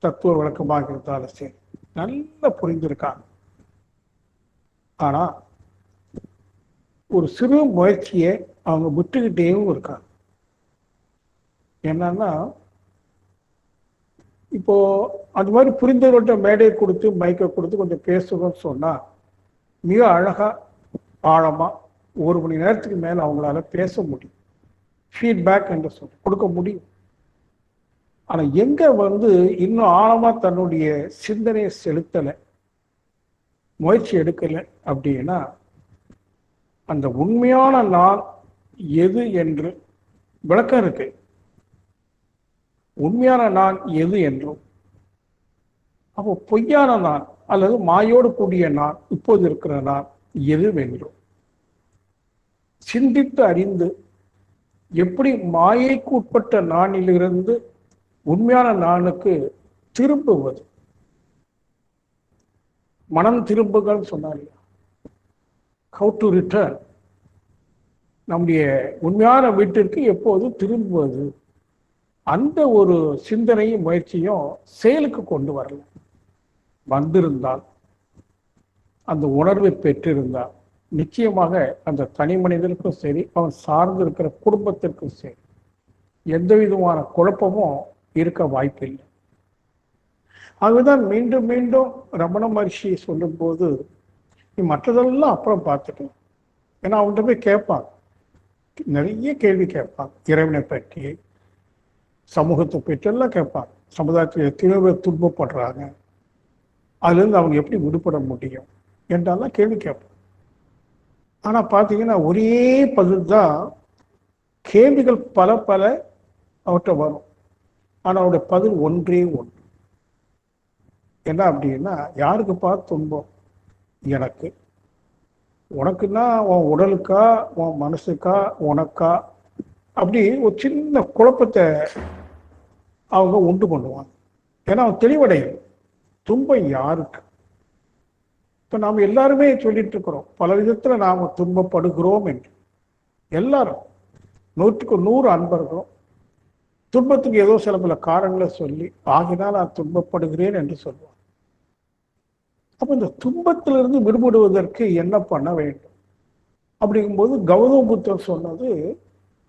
தத்துவ விளக்கமாக இருந்தாலும் சரி நல்லா புரிந்திருக்காங்க. ஆனா ஒரு சிறு முயற்சியை அவங்க விட்டுக்கிட்டேவும் இருக்காங்க. என்னன்னா இப்போ அது மாதிரி புரிந்தவர்கள்ட்ட மேடையை கொடுத்து மைக்கை கொடுத்து கொஞ்சம் பேசுங்கன்னு சொன்னா மிக அழகா ஆழமா 1 மணி நேரத்துக்கு மேல அவங்களால பேச முடியும். ஃபீட்பேக் என்று சொல்லி கொடுக்க முடியும். ஆனா எங்க இன்னும் ஆழமா தன்னுடைய சிந்தனையை செலுத்தலை, முயற்சி எடுக்கலை அப்படின்னா அந்த உண்மையான நான் எது என்று விளக்கம் இருக்கு. உண்மையான நான் எது என்றும், அப்போ பொய்யான நான் அல்லது மாயோடு கூடிய நான், இப்போது இருக்கிற நான் எது வென்றும் சிந்தித்து அறிந்து எப்படி மாயைக்கு உட்பட்ட நானிலிருந்து உண்மையான நானுக்கு திரும்புவது. மனம் திரும்புகள் சொன்னார், ஹவு டு ரிட்டர்ன், நம்முடைய உண்மையான வீட்டிற்கு எப்போது திரும்புவது. அந்த ஒரு சிந்தனையும் முயற்சியும் செயலுக்கு கொண்டு வரல. வந்திருந்தால், அந்த உணர்வை பெற்றிருந்தால் நிச்சயமாக அந்த தனி மனிதனுக்கும் சரி, அவன் சார்ந்து இருக்கிற குடும்பத்திற்கும் சரி எந்த விதமான குழப்பமும் இருக்க வாய்ப்பில்லை. அதுதான் மீண்டும் மீண்டும் ரமண மகர்ஷி சொல்லும் போது, நீ மற்றதெல்லாம் அப்புறம் பார்த்துக்கலாம். ஏன்னா அவங்கள்ட்ட போய் கேட்பாங்க, நிறைய கேள்வி கேட்பாங்க, இறைவனை பற்றி, சமூகத்தை பற்றி எல்லாம் கேட்பாங்க. சமுதாயத்தில் எத்தனையோ பேர் துன்பப்படுறாங்க, அதுலேருந்து அவங்க எப்படி விடுபட முடியும் என்றெல்லாம் கேள்வி கேட்பாங்க. ஆனால் பார்த்தீங்கன்னா ஒரே பதில் தான். கேள்விகள் பல பல அவற்றை வரும், ஆனால் அவருடைய பதில் ஒன்றே ஒன்று. என்ன அப்படின்னா, யாருக்குப்பா துன்பம்? எனக்கு. உனக்குன்னா உன் உடலுக்கா, உன் மனசுக்கா, உனக்கா? அப்படி ஒரு சின்ன குழப்பத்தை அவங்க உண்டு பண்ணுவாங்க. ஏன்னா அவன் தெளிவடையும், துன்பம் யாருக்கு? இப்போ நாம் எல்லாருமே சொல்லிட்டு இருக்கிறோம், பல விதத்தில் நாம் துன்பப்படுகிறோம் என்று. எல்லாரும் 100க்கு 100 அன்பர்களும் துன்பத்துக்கு ஏதோ சில பல காரணங்களை சொல்லி ஆகினால் நான் துன்பப்படுகிறேன் என்று சொல்லுவார். அப்போ இந்த துன்பத்திலிருந்து விடுபடுவதற்கு என்ன பண்ண வேண்டும் அப்படிங்கும்போது கௌதம புத்தர் சொன்னது,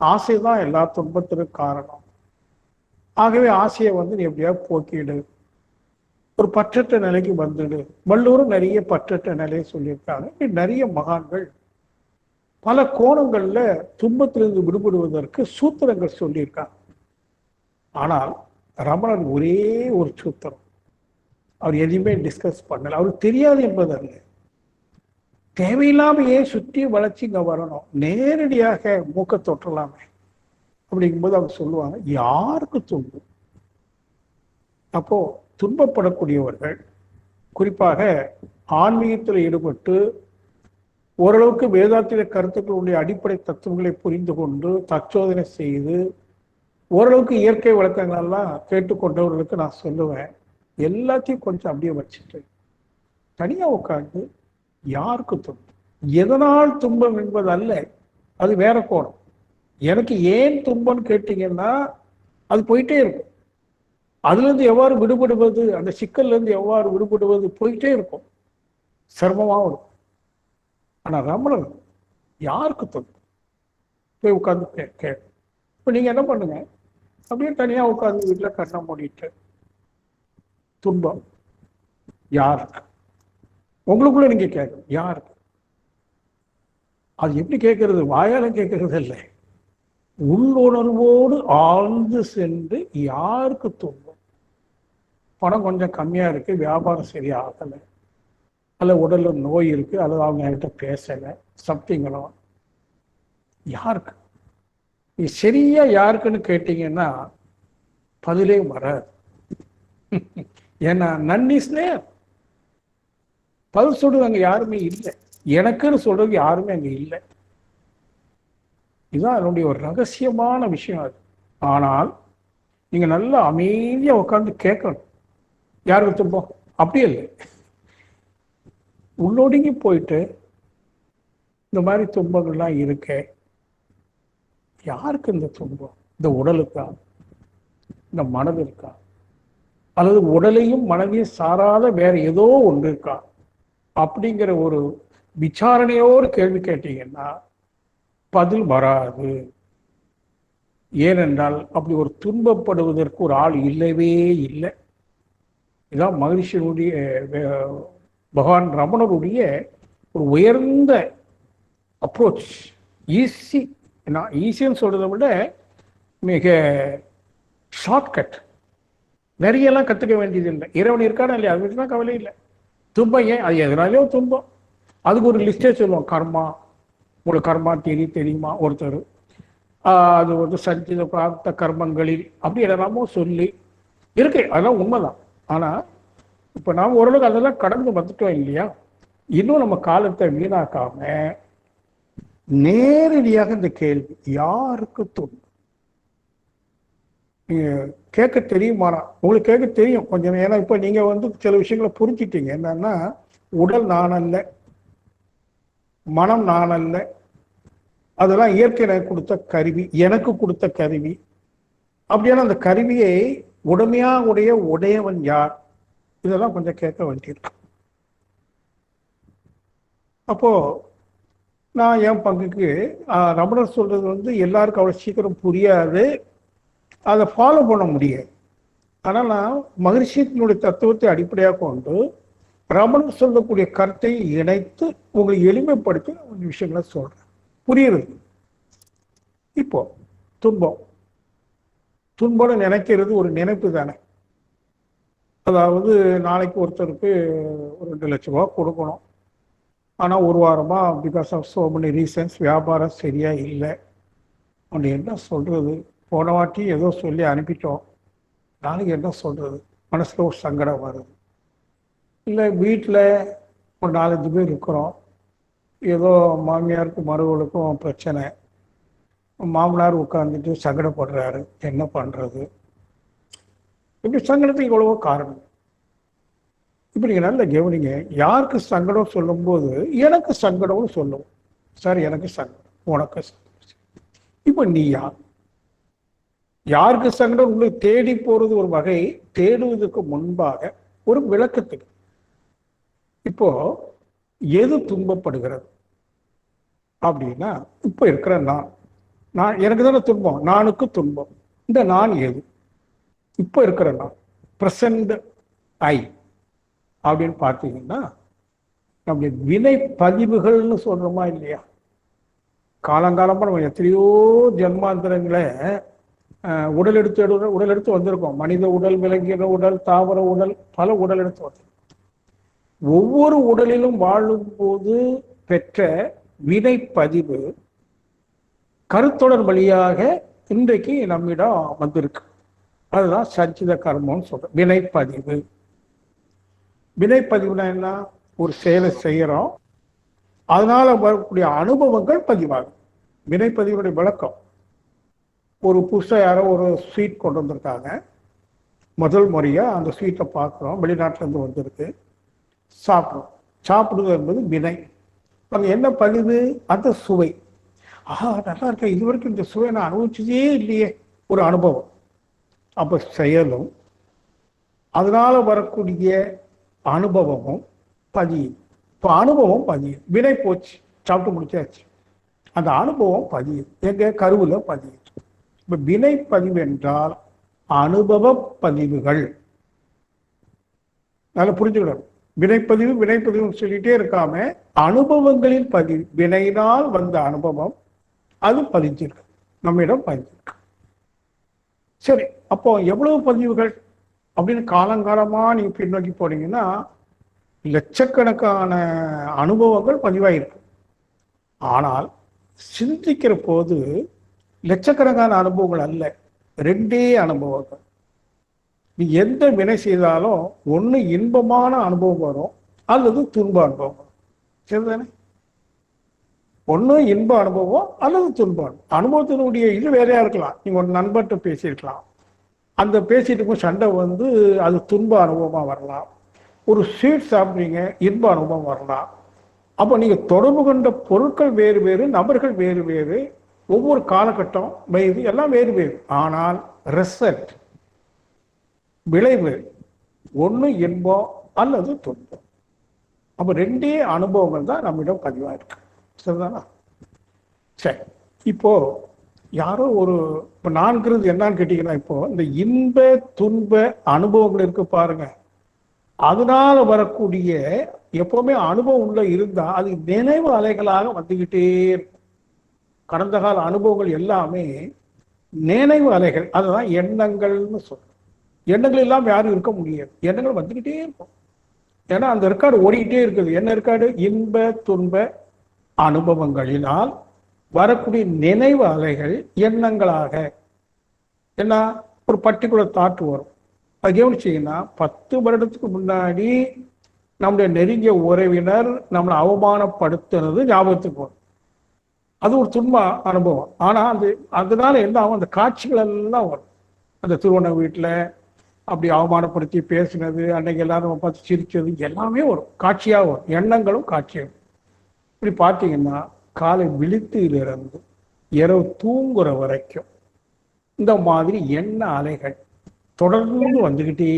ஆசைதான் எல்லா துன்பத்திற்கு காரணம். ஆகவே ஆசையை நீ எப்படியாவது போக்கிடு, ஒரு பற்றற்ற நிலைக்கு வந்துடு. வள்ளுவரும் நிறைய பற்றற்ற நிலையை சொல்லியிருக்காங்க. நிறைய மகான்கள் பல கோணங்கள்ல துன்பத்திலிருந்து விடுபடுவதற்கு சூத்திரங்கள் சொல்லியிருக்காங்க. ஆனால் ரமணன் ஒரே ஒரு சூத்திரம், அவர் எதையுமே டிஸ்கஸ் பண்ணல. அவருக்கு தெரியாது என்பதல்ல, தேவையில்லாம ஏன் சுற்றி வளர்ச்சி இங்க வரணும், நேரடியாக மூக்க தொற்றலாமே அப்படிங்கும்போது அவங்க சொல்லுவாங்க, யாருக்கு துன்பம்? அப்போ துன்பப்படக்கூடியவர்கள் குறிப்பாக ஆன்மீகத்தில் ஈடுபட்டு ஓரளவுக்கு வேதாத்திய கருத்துக்களுடைய அடிப்படை தத்துவங்களை புரிந்து கொண்டு தற்சோதனை செய்து ஓரளவுக்கு இயற்கை வழக்கங்கள் எல்லாம் கேட்டுக்கொண்டவர்களுக்கு நான் சொல்லுவேன், எல்லாத்தையும் கொஞ்சம் அப்படியே வச்சுட்டு தனியா உட்காந்து யாருக்கு துன்பம், எதனால் துன்பம் என்பது அல்ல, அது வேற கோணம். எனக்கு ஏன் துன்பம்னு கேட்டீங்கன்னா அது போயிட்டே இருக்கும். அதுல இருந்து எவ்வாறு விடுபடுவது, அந்த சிக்கல்ல இருந்து எவ்வாறு விடுபடுவது போயிட்டே இருக்கும், சிரமமாகவும் இருக்கும். ஆனா ரமணன் யாருக்கு துன்பம் போய் உட்காந்து கேட்க. இப்போ நீங்க என்ன பண்ணுங்க, அப்படியே தனியா உட்காந்து வீட்டில் கண்ணை மூடிட்டு துன்பம் யாருக்கு, உங்களுக்குள்ள நீங்க கேட்கணும் யாருக்கு. அது எப்படி கேட்கறது? வாயால கேட்கறது இல்லை, உள்ளுணர்வோடு ஆழ்ந்து சென்று யாருக்கு துன்பம். பணம் கொஞ்சம் கம்மியா இருக்கு, வியாபாரம் சரியாகலை, அல்ல உடல்ல நோய் இருக்கு, அல்லது அவங்க என்கிட்ட பேசலை, சம்திங்களோ, யாருக்கு? இது சரியா யாருக்குன்னு கேட்டீங்கன்னா பதிலே வராது. ஏன்னா நன்னிஸ்லே பதில் சொல்றது அங்க யாருமே இல்லை, எனக்குன்னு சொல்றது யாருமே அங்க இல்லை. இதுதான் என்னுடைய ஒரு ரகசியமான விஷயம் அது. ஆனால் நீங்க நல்லா அமைதியா உட்காந்து கேட்கணும், யாருக்கு துன்பம் அப்படியே இல்லை, உள்ளொடுங்கி போயிட்டு இந்த மாதிரி துன்பங்கள்லாம் இருக்கு, யாருக்கு இந்த துன்பம்? இந்த உடலுக்கா, இந்த மனதிற்கா, அல்லது உடலையும் மனதையும் சாராத வேற ஏதோ ஒன்று இருக்கா அப்படிங்கிற ஒரு விசாரணையோடு கேள்வி கேட்டீங்கன்னா பதில் வராது. ஏனென்றால் அப்படி ஒரு துன்பப்படுவதற்கு ஒரு ஆள் இல்லவே இல்லை. இதான் மகிழ்ச்சியினுடைய பகவான் ரமணருடைய ஒரு உயர்ந்த அப்ரோச். ஈஸி, நான் ஈஸின்னு சொல்றதை விட மிக ஷார்ட்கட். நிறையெல்லாம் கற்றுக்க வேண்டியது இல்லை. இறைவன் இருக்கானா இல்லையா, அது தான் கவலை இல்லை. துன்பம் ஏன், அது எதனாலேயோ துன்பம். அதுக்கு ஒரு லிஸ்டே சொல்லுவோம். கர்மா, உங்களுக்கு கர்மா தெரியுமா ஒருத்தர், அது வந்து சஞ்சித பிராப்த கர்மங்களில் அப்படி எல்லாமோ சொல்லி இருக்கு. அதெல்லாம் உண்மைதான். ஆனால் இப்போ நாம் ஓரளவுக்கு அதெல்லாம் கடந்து வந்துட்டோம் இல்லையா. இன்னும் நம்ம காலத்தை வீணாக்காம நேரடியாக இந்த கேள்வி, யாருக்கு துன்பம் கேட்க தெரியுமானா? உங்களுக்கு கேட்க தெரியும் கொஞ்சம். ஏன்னா இப்போ நீங்க வந்து சில விஷயங்களை புரிஞ்சிட்டீங்க. என்னன்னா, உடல் நான் அல்ல, மனம் நான் அல்ல, அதெல்லாம் இயற்கை எனக்கு கொடுத்த கருவி, எனக்கு கொடுத்த கருவி. அப்படியான அந்த கருவியை உடையவன் யார்? இதெல்லாம் கொஞ்சம் கேட்க வேண்டியிருக்கு. அப்போ நான் என் பங்குக்கு ரமணர் சொல்றது வந்து எல்லாருக்கும் அவ்வளோ சீக்கிரம் புரியாது, அதை ஃபாலோ பண்ண முடியாது. ஆனால் நான் மகிழ்ச்சியினுடைய தத்துவத்தை அடிப்படையாக கொண்டு ரமணர் சொல்லக்கூடிய கருத்தை இணைத்து உங்களை எளிமைப்படுத்தி கொஞ்சம் விஷயங்களை சொல்றேன், புரியுது. இப்போ துன்பம்னு நினைக்கிறது ஒரு நினைப்பு தானே. அதாவது நாளைக்கு ஒருத்தருக்கு ஒரு 2 லட்சம் ரூபா கொடுக்கணும். ஆனால் ஒரு வாரமாக because of so many reasons வியாபாரம் சரியா இல்லை. அப்படி என்ன சொல்றது, போன வாட்டி ஏதோ சொல்லி அனுப்பிட்டோம், நாளைக்கு என்ன சொல்றது, மனசுல ஒரு சங்கடம் வருது. இல்லை வீட்டில் ஒரு 4-5 பேர் இருக்கிறோம், ஏதோ மாமியாருக்கும் மருவளுக்கும் பிரச்சனை, மாமனார் உட்காந்துட்டு சங்கடப்படுறாரு, என்ன பண்றது? இப்படி சங்கடத்துக்கு எவ்வளவோ காரணம். இப்ப நீங்க நல்ல கவனிங்க. யாருக்கு சங்கடம் சொல்லும் போது எனக்கு சங்கடம்னு சொல்லுவோம். சார் எனக்கு சங்கடம், உனக்கு சங்கடம். இப்ப நீ யாருக்கு சங்கடம் உங்களுக்கு தேடி போறது ஒரு வகை. தேடுவதற்கு முன்பாக ஒரு விளக்கத்துக்கு, இப்போ எது துன்பப்படுகிறது அப்படின்னா, இப்ப இருக்கிற நான் எனக்கு தானே துன்பம், நானுக்கு துன்பம். இந்த நான் எது? இப்போ இருக்கிற நான், பிரசன்ட் ஐ அப்படின்னு பார்த்தீங்கன்னா, நம்முடைய வினை பதிவுகள்னு சொல்றோமா இல்லையா. காலங்காலமா நம்ம எத்தனையோ ஜென்மாந்திரங்களை உடல் எடுத்து வந்திருக்கோம். மனித உடல், விலங்கின உடல், தாவர உடல், பல உடல் எடுத்து வந்திருக்கோம். ஒவ்வொரு உடலிலும் வாழும் போது பெற்ற வினை பதிவு கருத்தொடர் வழியாக இன்றைக்கு நம்மிடம் வந்திருக்கு. அதுதான் சஞ்சித கர்மம்னு சொல்றோம். வினைப்பதிவு. வினைப்பதிவுனா என்ன? ஒரு செயலை செய்யறோம், அதனால வரக்கூடிய அனுபவங்கள் பதிவாகும். வினைப்பதிவுடைய விளக்கம், ஒரு புதுசாக யாரோ ஒரு ஸ்வீட் கொண்டு வந்திருக்காங்க, முதல் முறையா அந்த ஸ்வீட்டை பார்க்குறோம், வெளிநாட்டுல இருந்து வந்திருக்கு, சாப்பிட்றோம். சாப்பிடுவது என்பது வினை. அங்க என்ன பதிவு? அந்த சுவை. நல்லா இருக்கேன், இது வரைக்கும் இந்த சுவை நான் அனுபவிச்சதே இல்லையே, ஒரு அனுபவம். அப்ப செயலும் அதனால வரக்கூடிய அனுபவமும் பதியும். இப்போ அனுபவம் பதியும். வினை போச்சு, சாப்பிட்டு முடிச்சாச்சு, அந்த அனுபவம் பதியும். எங்க கருவுல பதியும். இப்ப வினை பதிவு என்றால் அனுபவ பதிவுகள். நல்லா புரிஞ்சுக்கணும். வினைப்பதிவு சொல்லிட்டே இருக்காம அனுபவங்களின் பதிவு. வினையினால் வந்த அனுபவம் அது பதிஞ்சிருக்கு, நம்மிடம் பதிஞ்சிருக்கு. சரி, அப்போ எவ்வளவு பதிவுகள் அப்படின்னு காலங்காலமா நீங்க பின்னோக்கி போனீங்கன்னா லட்சக்கணக்கான அனுபவங்கள் பதிவாயிருக்கு. ஆனால் சிந்திக்கிற போது லட்சக்கணக்கான அனுபவங்கள் அல்ல, 2 அனுபவங்கள். நீ எந்த வினை செய்தாலும் ஒண்ணு இன்பமான அனுபவம் வரும், அல்லது துன்ப அனுபவம் வரும். சரிதானே? ஒண்ணு இன்ப அனுபவம் அல்லது துன்ப அனுபவம். அனுபவத்தினுடைய இது வேறையா இருக்கலாம். நீங்க ஒரு நண்பர்கிட்ட பேசியிருக்கலாம், அந்த பேசிட்டு இருக்கும் சண்டை வந்து அது துன்ப அனுபவமா வரலாம். ஒரு ஸ்வீட் சாப்பிட்றீங்க, இன்ப அனுபவம் வரலாம். அப்போ நீங்க தொடர்பு கொண்ட பொருட்கள் வேறு வேறு, நபர்கள் வேறு வேறு, ஒவ்வொரு காலகட்டம் வயது எல்லாம் வேறு வேறு. ஆனால் ரிசல்ட், விளைவு ஒண்ணு இன்பம் அல்லது துன்பம். அப்ப ரெண்டே அனுபவங்கள் தான் நம்மிடம் பதிவா இருக்கு. சரிதானா? சரி, இப்போ யாரோ ஒரு இப்ப நான்கிறது என்னன்னு கேட்டீங்கன்னா, இப்போ இந்த இன்ப துன்ப அனுபவங்கள் இருக்கு பாருங்க, அதனால வரக்கூடிய எப்பவுமே அனுபவம் உள்ள இருந்தா அது நினைவு அலைகளாக வந்துகிட்டே இருக்கும். கடந்த கால அனுபவங்கள் எல்லாமே நினைவு அலைகள், அதுதான் எண்ணங்கள்னு சொல்றோம். எண்ணங்கள் இல்லாம யாரும் இருக்க முடியாது. எண்ணங்கள் வந்துகிட்டே இருக்கும். ஏன்னா அந்த ரெக்கார்டு ஓடிக்கிட்டே இருக்குது. என்ன ரெக்கார்டு? இன்ப துன்ப அனுபவங்களினால் வரக்கூடிய நினைவு அலைகள் எண்ணங்களாக என்ன ஒரு பர்டிகுலர் தாட் வரும். அது கவனிச்சீங்கன்னா 10 வருடத்துக்கு முன்னாடி நம்முடைய நெருங்கிய உறவினர் நம்மளை அவமானப்படுத்துறது ஞாபகத்துக்கு வரும். அது ஒரு துன்ப அனுபவம். ஆனா அதனால என்ன ஆகும்? அந்த காட்சிகள் எல்லாம் வரும். அந்த திருவண்ண வீட்டில் அப்படி அவமானப்படுத்தி பேசினது, அன்னைக்கு எல்லாரும் பார்த்து சிரிச்சது எல்லாமே வரும், காட்சியாக வரும். எண்ணங்களும் காட்சியும். இப்படி பார்த்தீங்கன்னா காலை விழித்திலிருந்து இரவு தூங்குற வரைக்கும் இந்த மாதிரி எண்ண அலைகள் தொடர்ந்து வந்துகிட்டே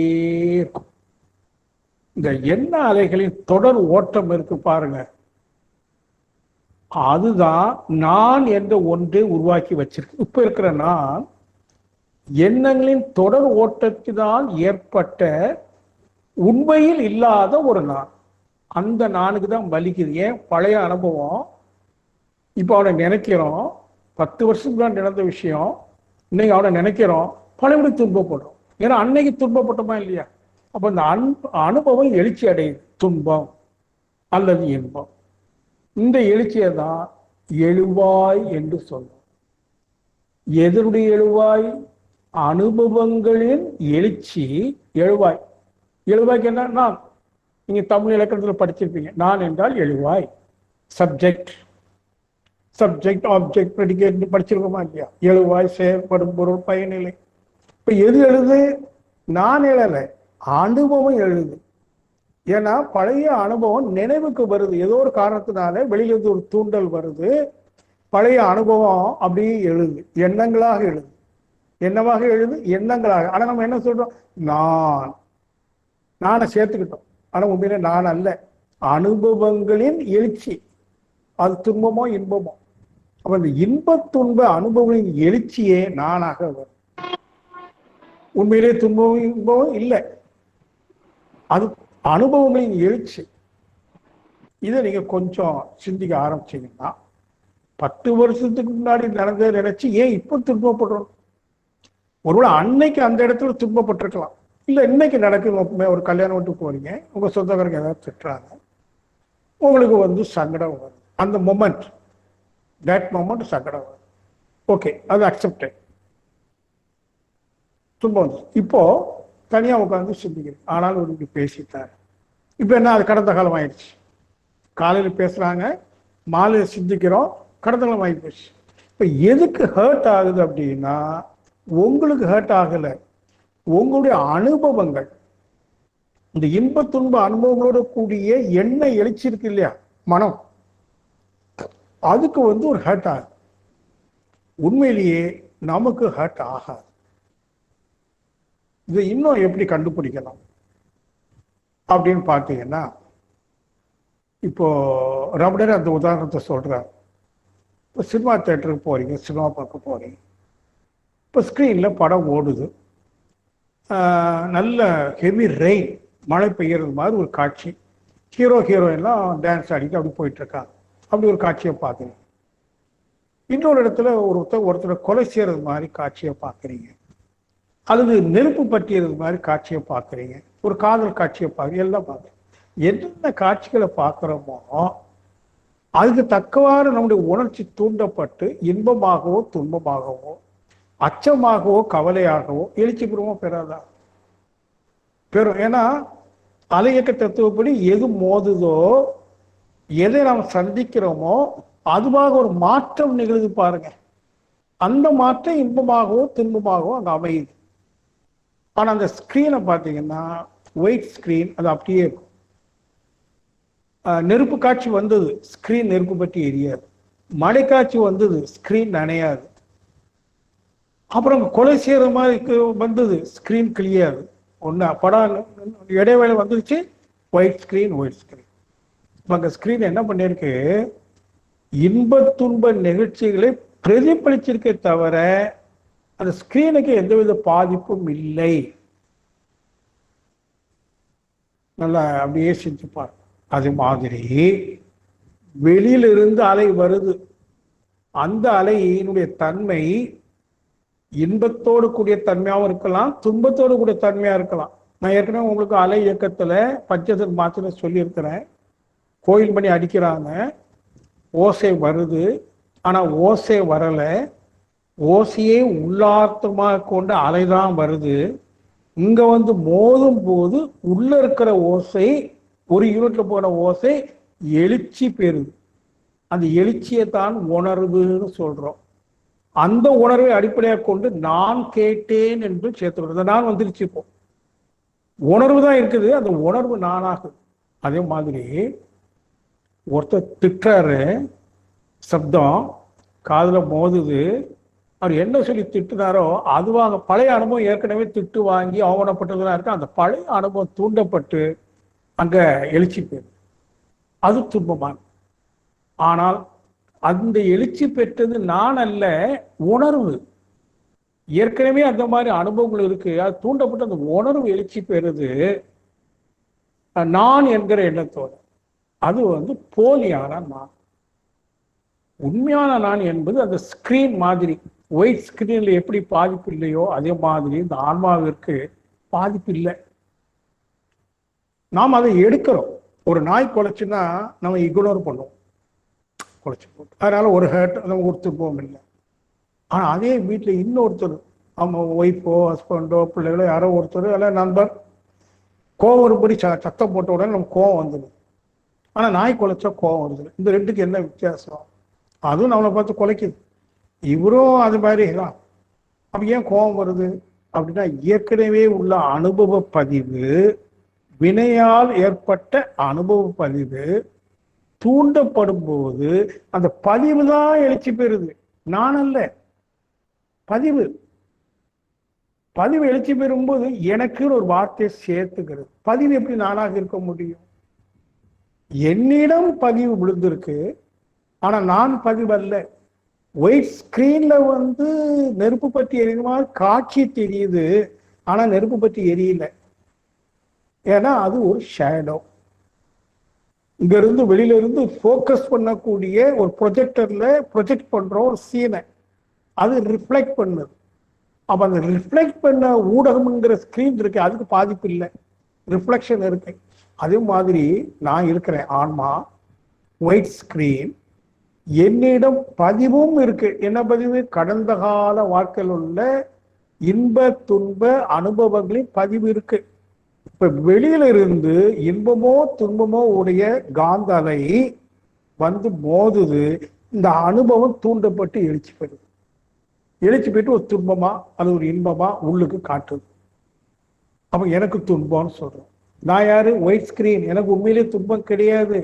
இருக்கும். இந்த எண்ண அலைகளின் தொடர் ஓட்டம் இருக்கு பாருங்க, அதுதான் நான் என்ற ஒன்றை உருவாக்கி வச்சிருக்கு. இப்ப இருக்கிற நான் எண்ணங்களின் தொடர் ஓட்டத்தினால் ஏற்பட்ட உண்மையில் இல்லாத ஒரு நான். அந்த நானுக்கு தான் வலிக்குது. ஏன்? பழைய அனுபவம். இப்போ அவனை நினைக்கிறோம், 10 வருஷத்துக்கு தான் நடந்த விஷயம், இன்னைக்கு அவனை நினைக்கிறோம், பழையபடி துன்பப்படுறோம். ஏன்னா அன்னைக்கு துன்பப்பட்டோமா இல்லையா? அப்ப இந்த அனுபவம் எழுச்சி அடையுது. துன்பம் அல்லது இன்பம். இந்த எழுச்சியை தான் எழுவாய் என்று சொல்லும். எதனுடைய எழுவாய்? அனுபவங்களின் எழுச்சி எழுவாய். எழுவாய்க்கு என்ன? நான். நீங்க தமிழ் இலக்கணத்தில் படிச்சிருப்பீங்க. நான் என்றால் எழுவாய். சப்ஜெக்ட் ஆப்ஜெக்ட் ப்ரெடிகேட் படிச்சிருக்கோமா இல்லையா? எழுவாய், செயற்படும் பொருள், பயனிலை. இப்ப எது எழுது? நான் எழலை, அனுபவம் எழுது. ஏன்னா பழைய அனுபவம் நினைவுக்கு வருது. ஏதோ ஒரு காரணத்தினால வெளியிலிருந்து ஒரு தூண்டல் வருது, பழைய அனுபவம் அப்படியே எழுது, எண்ணங்களாக எழுது. என்னவாக எழுது? எண்ணங்களாக. ஆனா நம்ம என்ன சொல்றோம்? நானை சேர்த்துக்கிட்டோம். ஆனா உண்மையில நான் அல்ல. அனுபவங்களின் எழுச்சி. அது துன்பமோ இன்பமோ. அப்ப இந்த இன்ப துன்ப அனுபவங்களின் எழுச்சியே நானாக வரும். உண்மையிலே துன்பமும் இன்பமும் இல்லை, அது அனுபவங்களின் எழுச்சி. இதை நீங்க கொஞ்சம் சிந்திக்க ஆரம்பிச்சீங்கன்னா 10 வருஷத்துக்கு முன்னாடி நடந்ததை நினைச்சு ஏன் இப்போ துன்பப்படுறோம்? ஒருவேளை அன்னைக்கு அந்த இடத்துல துன்பப்பட்டிருக்கலாம். இல்லை இன்னைக்கு நடக்குது, ஒரு கல்யாணம் விட்டு போறீங்க, உங்க சொந்தக்காரங்க ஏதாவது திட்டுறாங்க, உங்களுக்கு சங்கடம் வரும். அந்த மொமெண்ட், தட் மொமெண்ட் சங்கடம் வரும். ஓகே, அது அக்செப்டட். துன்பம் வந்து இப்போ தனியா உட்காந்து சிந்திக்கிறேன். ஆனாலும் ஒரு பேசிட்டாரு. இப்போ என்ன? அது கடந்த காலம் ஆயிடுச்சு. காலையில் பேசுறாங்க, மாலையில் சிந்திக்கிறோம், கடந்த காலம் ஆகி போச்சு. இப்போ எதுக்கு ஹர்ட் ஆகுது அப்படின்னா, உங்களுக்கு ஹர்ட் ஆகல, உங்களுடைய அனுபவங்கள், இந்த இன்ப துன்ப அனுபவங்களோட கூடிய எண்ணெய் எழுச்சிருக்கு இல்லையா, மனம், அதுக்கு ஒரு ஹர்ட் ஆகுது. உண்மையிலேயே நமக்கு ஹர்ட் ஆகாது. இதை இன்னும் எப்படி கண்டுபிடிக்கலாம் அப்படின்னு பார்த்தீங்கன்னா, இப்போ ரமணர் அந்த உதாரணத்தை சொல்றார். இப்போ சினிமா தேட்டருக்கு போறீங்க, சினிமா பார்க்க போறீங்க. இப்போ ஸ்க்ரீனில் படம் ஓடுது, நல்ல ஹெவி ரெயின், மழை பெய்யறது மாதிரி ஒரு காட்சி. ஹீரோயின்லாம் டான்ஸ் ஆடிட்டு அப்படி போயிட்டு இருக்காங்க. அப்படி ஒரு காட்சியை பார்க்குறீங்க. இன்னொரு இடத்துல ஒருத்தரை கொலை செய்யறது மாதிரி காட்சியை பார்க்குறீங்க, அல்லது நெருப்பு பற்றியது மாதிரி காட்சியை பார்க்குறீங்க, ஒரு காதல் காட்சியை பார்க்குறீங்க, எல்லாம் பார்க்குறீங்க. என்னென்ன காட்சிகளை பார்க்குறோமோ அதுக்கு தக்கவாறு நம்முடைய உணர்ச்சி தூண்டப்பட்டு இன்பமாகவோ துன்பமாகவோ அச்சமாகவோ கவலையாகவோ எழுச்சி பெறுமோ பெறாதா? பெறும். ஏன்னா அலையக்க தத்துவப்படி எது மோதுதோ, எதை நாம் சந்திக்கிறோமோ அதுவாக ஒரு மாற்றம் நிகழ்ந்து பாருங்க. அந்த மாற்றம் இன்பமாகவோ துன்பமாகவோ அங்கே அமையுது. ஆனால் அந்த ஸ்க்ரீனை பார்த்தீங்கன்னா ஒயிட் ஸ்க்ரீன், அது அப்படியே இருக்கும். நெருப்பு காட்சி வந்தது, ஸ்க்ரீன் நெருப்பு பற்றி எரியாது. மழை காட்சி வந்தது, ஸ்க்ரீன் நனையாது. அப்புறம் கொலை செய்யற மாதிரி வந்தது, ஸ்க்ரீன் கிளியாது. ஒன்று படம் இடைவேளை வந்துருச்சு, ஒயிட் ஸ்க்ரீன். இப்போ அங்கே ஸ்க்ரீன் என்ன பண்ணியிருக்கு, இன்ப துன்ப நிகழ்ச்சிகளை பிரதிபலிச்சிருக்கே தவிர அந்த ஸ்க்ரீனுக்கு எந்தவித பாதிப்பும் இல்லை. நல்லா அப்படியே செஞ்சுப்பார். அது மாதிரி வெளியிலிருந்து அலை வருது, அந்த அலையினுடைய தன்மை இன்பத்தோடு கூடிய தன்மையாகவும் இருக்கலாம், துன்பத்தோடு கூடிய தன்மையாக இருக்கலாம். நான் ஏற்கனவே உங்களுக்கு அலை இயக்கத்தில் பஞ்சதன் மாத்திரை சொல்லியிருக்கிறேன். கோயில் மணி அடிக்கிறாங்க, ஓசை வருது, ஆனால் ஓசை வரலை, ஓசையை உள்ளார்த்தமாக கொண்ட அலைதான் வருது. இங்கே வந்து மோதும் போது உள்ள இருக்கிற ஓசை, ஒரு யூனிட்ல போன ஓசை எழுச்சி பெறுது. அந்த எழுச்சியை தான் உணர்வுன்னு சொல்றோம். அந்த உணர்வை அடிப்படையாக கொண்டு நான் கேட்டேன் என்று சேர்த்துக்கிறது. நான் வந்துருச்சு, இப்போ உணர்வு தான் இருக்குது, அந்த உணர்வு நானாகுது. அதே மாதிரி ஒருத்தர் திட்டுறாரு, சப்தம் காதுல மோதுது, அவர் என்ன சொல்லி திட்டுனாரோ அதுவாக பழைய அனுபவம் ஏற்கனவே திட்டு வாங்கி ஆவணப்பட்டதுலாம் இருக்கு, அந்த பழைய அனுபவம் தூண்டப்பட்டு அங்க எழுச்சி பெறுது. அது துன்பமான. ஆனால் அந்த எழுச்சி பெற்றது நான் அல்ல, உணர்வு. ஏற்கனவே அந்த மாதிரி அனுபவங்கள் இருக்கு, அது தூண்டப்பட்டு அந்த உணர்வு எழுச்சி பெறுது நான் என்கிற எண்ணத்தோடு. அது வந்து போலியான நான். உண்மையான நான் என்பது அந்த ஸ்கிரீன் மாதிரி, ஒயிட் ஸ்கிரீன்ல எப்படி பாதிப்பு இல்லையோ அதே மாதிரி இந்த ஆன்மாவிற்கு பாதிப்பு இல்லை. நாம் அதை எடுக்கிறோம். ஒரு நாய் குலைச்சுன்னா நம்ம இக்னோர் பண்ணுவோம், குலைச்சு போட்டு, அதனால ஒரு ஹர்ட் நம்ம ஒருத்தருப்போம் இல்லை. ஆனால் அதே வீட்டில் இன்னொருத்தர், அவங்க ஒய்ஃபோ ஹஸ்பண்டோ பிள்ளைகளோ யாரோ ஒருத்தர் அல்ல நண்பர் கோவம் ஒருபடி சத்தம் போட்ட உடனே நம்ம கோவம் வந்துடுது. ஆனால் நாய் குலைச்சா கோவம் வருது. இந்த ரெண்டுக்கு என்ன வித்தியாசம்? அதுவும் நம்மளை பார்த்து குலைக்குது, இவரும் அது மாதிரி தான். அப்போ ஏன் கோபம் வருது அப்படின்னா, ஏற்கனவே உள்ள அனுபவ பதிவு, வினையால் ஏற்பட்ட அனுபவ பதிவு தூண்டப்படும் போது அந்த பதிவு தான் எழுச்சி பெறுது, நான் அல்ல. பதிவு எழுச்சி பெறும்போது எனக்குன்னு ஒரு வார்த்தையை சேர்த்துக்கிறது. பதிவு எப்படி நானாக இருக்க முடியும்? என்னிடம் பதிவு விழுந்திருக்கு, ஆனா நான் பதிவு அல்ல. ஒயிட் ஸ்கிரீன்ல வந்து நெருப்பு பற்றி எரியுமா காட்சி தெரியுது, ஆனா நெருப்பு பற்றி எரியல. ஏன்னா அது ஒரு ஷேடோ. இங்க இருந்து வெளியில இருந்து ஃபோக்கஸ் பண்ணக்கூடிய ஒரு ப்ரொஜெக்டர்ல ப்ரொஜெக்ட் பண்றோம் ஒரு சீனை, அது ரிஃப்ளெக்ட் பண்ணுது. அப்ப அந்த ரிஃப்ளெக்ட் பண்ண ஊடகம்ங்கிற ஸ்கிரீன் இருக்கு, அதுக்கு பாதிப்பு இல்லை, ரிஃப்ளெக்ஷன் இருக்கு. அதே மாதிரி நான் இருக்கிறேன் ஆன்மா, ஒயிட் ஸ்கிரீன். என்னிடம் பதிவும் இருக்கு. என்ன பதிவு? கடந்த கால வாழ்க்கையில் உள்ள இன்ப துன்ப அனுபவங்களின் பதிவு இருக்கு. இப்ப வெளியில இருந்து இன்பமோ துன்பமோ உடைய காந்த அலை வந்து மோதுது, இந்த அனுபவம் தூண்டப்பட்டு எழுச்சி பெறுது. எழுச்சி பெற்று ஒரு துன்பமா அது ஒரு இன்பமா உள்ளுக்கு காட்டுது. அப்ப எனக்கு துன்பம்னு சொல்றேன். நான் யாரு? White screen. எனக்கு உண்மையிலே துன்பம் கிடையாது,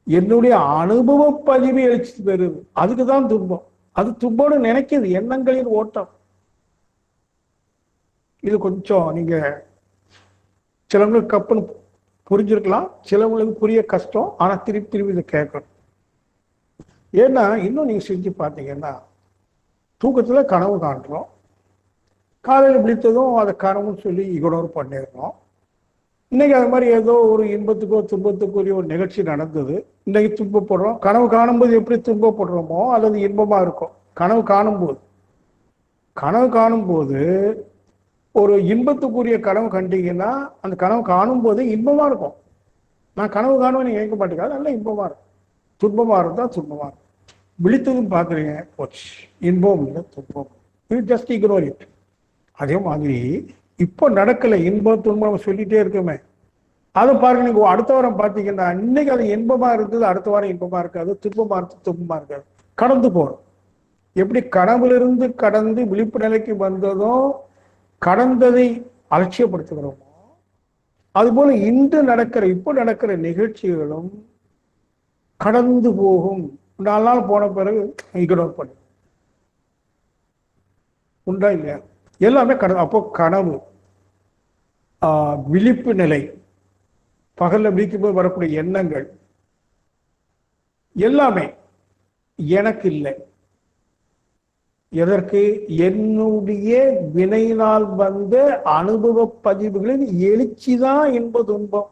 என்னுடைய அனுபவ பதிவு எழுச்சி பெறுது, அதுக்குதான் துன்பம். அது துன்பம்னு நினைக்குது, எண்ணங்களின் ஓட்டம். இது கொஞ்சம் நீங்க சிலவங்களுக்கு கப்புன்னு புரிஞ்சிருக்கலாம், சிலவங்களுக்கு புரிய கஷ்டம். ஆனா திருப்பி இதை கேட்கணும். ஏன்னா இன்னும் நீங்க செஞ்சு பார்த்தீங்கன்னா, தூக்கத்துல கனவு காண்றோம், காலையில் விழித்ததும் அதை கனவுன்னு சொல்லி இக்னோர் பண்ணிடுறோம். இன்னைக்கு அது மாதிரி ஏதோ ஒரு இன்பத்துக்கோ துன்பத்துக்குரிய ஒரு நிகழ்ச்சி நடந்தது, இன்னைக்கு துன்பப்படுறோம். கனவு காணும்போது எப்படி துன்பப்படுறோமோ அல்லது இன்பமா இருக்கும். கனவு காணும்போது ஒரு இன்பத்துக்குரிய கனவு கண்டீங்கன்னா அந்த கனவு காணும் போது இன்பமா இருக்கும். நான் கனவு காணுவேன் நீங்க கேட்க மாட்டேங்காது, நல்லா இன்பமா இருக்கும். துன்பமா இருந்தா துன்பமா இருக்கும். விழித்ததும் பாக்குறீங்க, போச்சு, இன்பம் இல்லை துன்பம், இது ஜஸ்ட் இக்னோர் இட். அதே மாதிரி இப்போ நடக்கல, இன்பம் துன்பம் சொல்லிட்டே இருக்குமே, அதை பாருங்க. நீங்க அடுத்த வாரம் பார்த்தீங்கன்னா இன்னைக்கு அது இன்பமா இருந்தது, அடுத்த வாரம் இன்பமா இருக்காது, துன்பமா இருக்கு துன்பமா இருக்காது, கடந்து போறோம். எப்படி கனவுல இருந்து கடந்து விழிப்பு நிலைக்கு வந்ததும் கடந்ததை அலட்சியப்படுத்துகிறோமோ, அதுபோல இப்போ நடக்கிற நிகழ்ச்சிகளும் கடந்து போகும். 4 நாள் போன பிறகு இக்னோர் பண்ணு. உண்டா இல்லையா? எல்லாமே அப்போ கனவு விழிப்பு நிலை, பகல்ல விழிக்கும்போது வரக்கூடிய எண்ணங்கள் எல்லாமே எனக்கு இல்லை. எதற்கு? என்னுடைய வினையினால் வந்த அனுபவ பதிவுகளின் எழுச்சிதான் இன்ப துன்பம்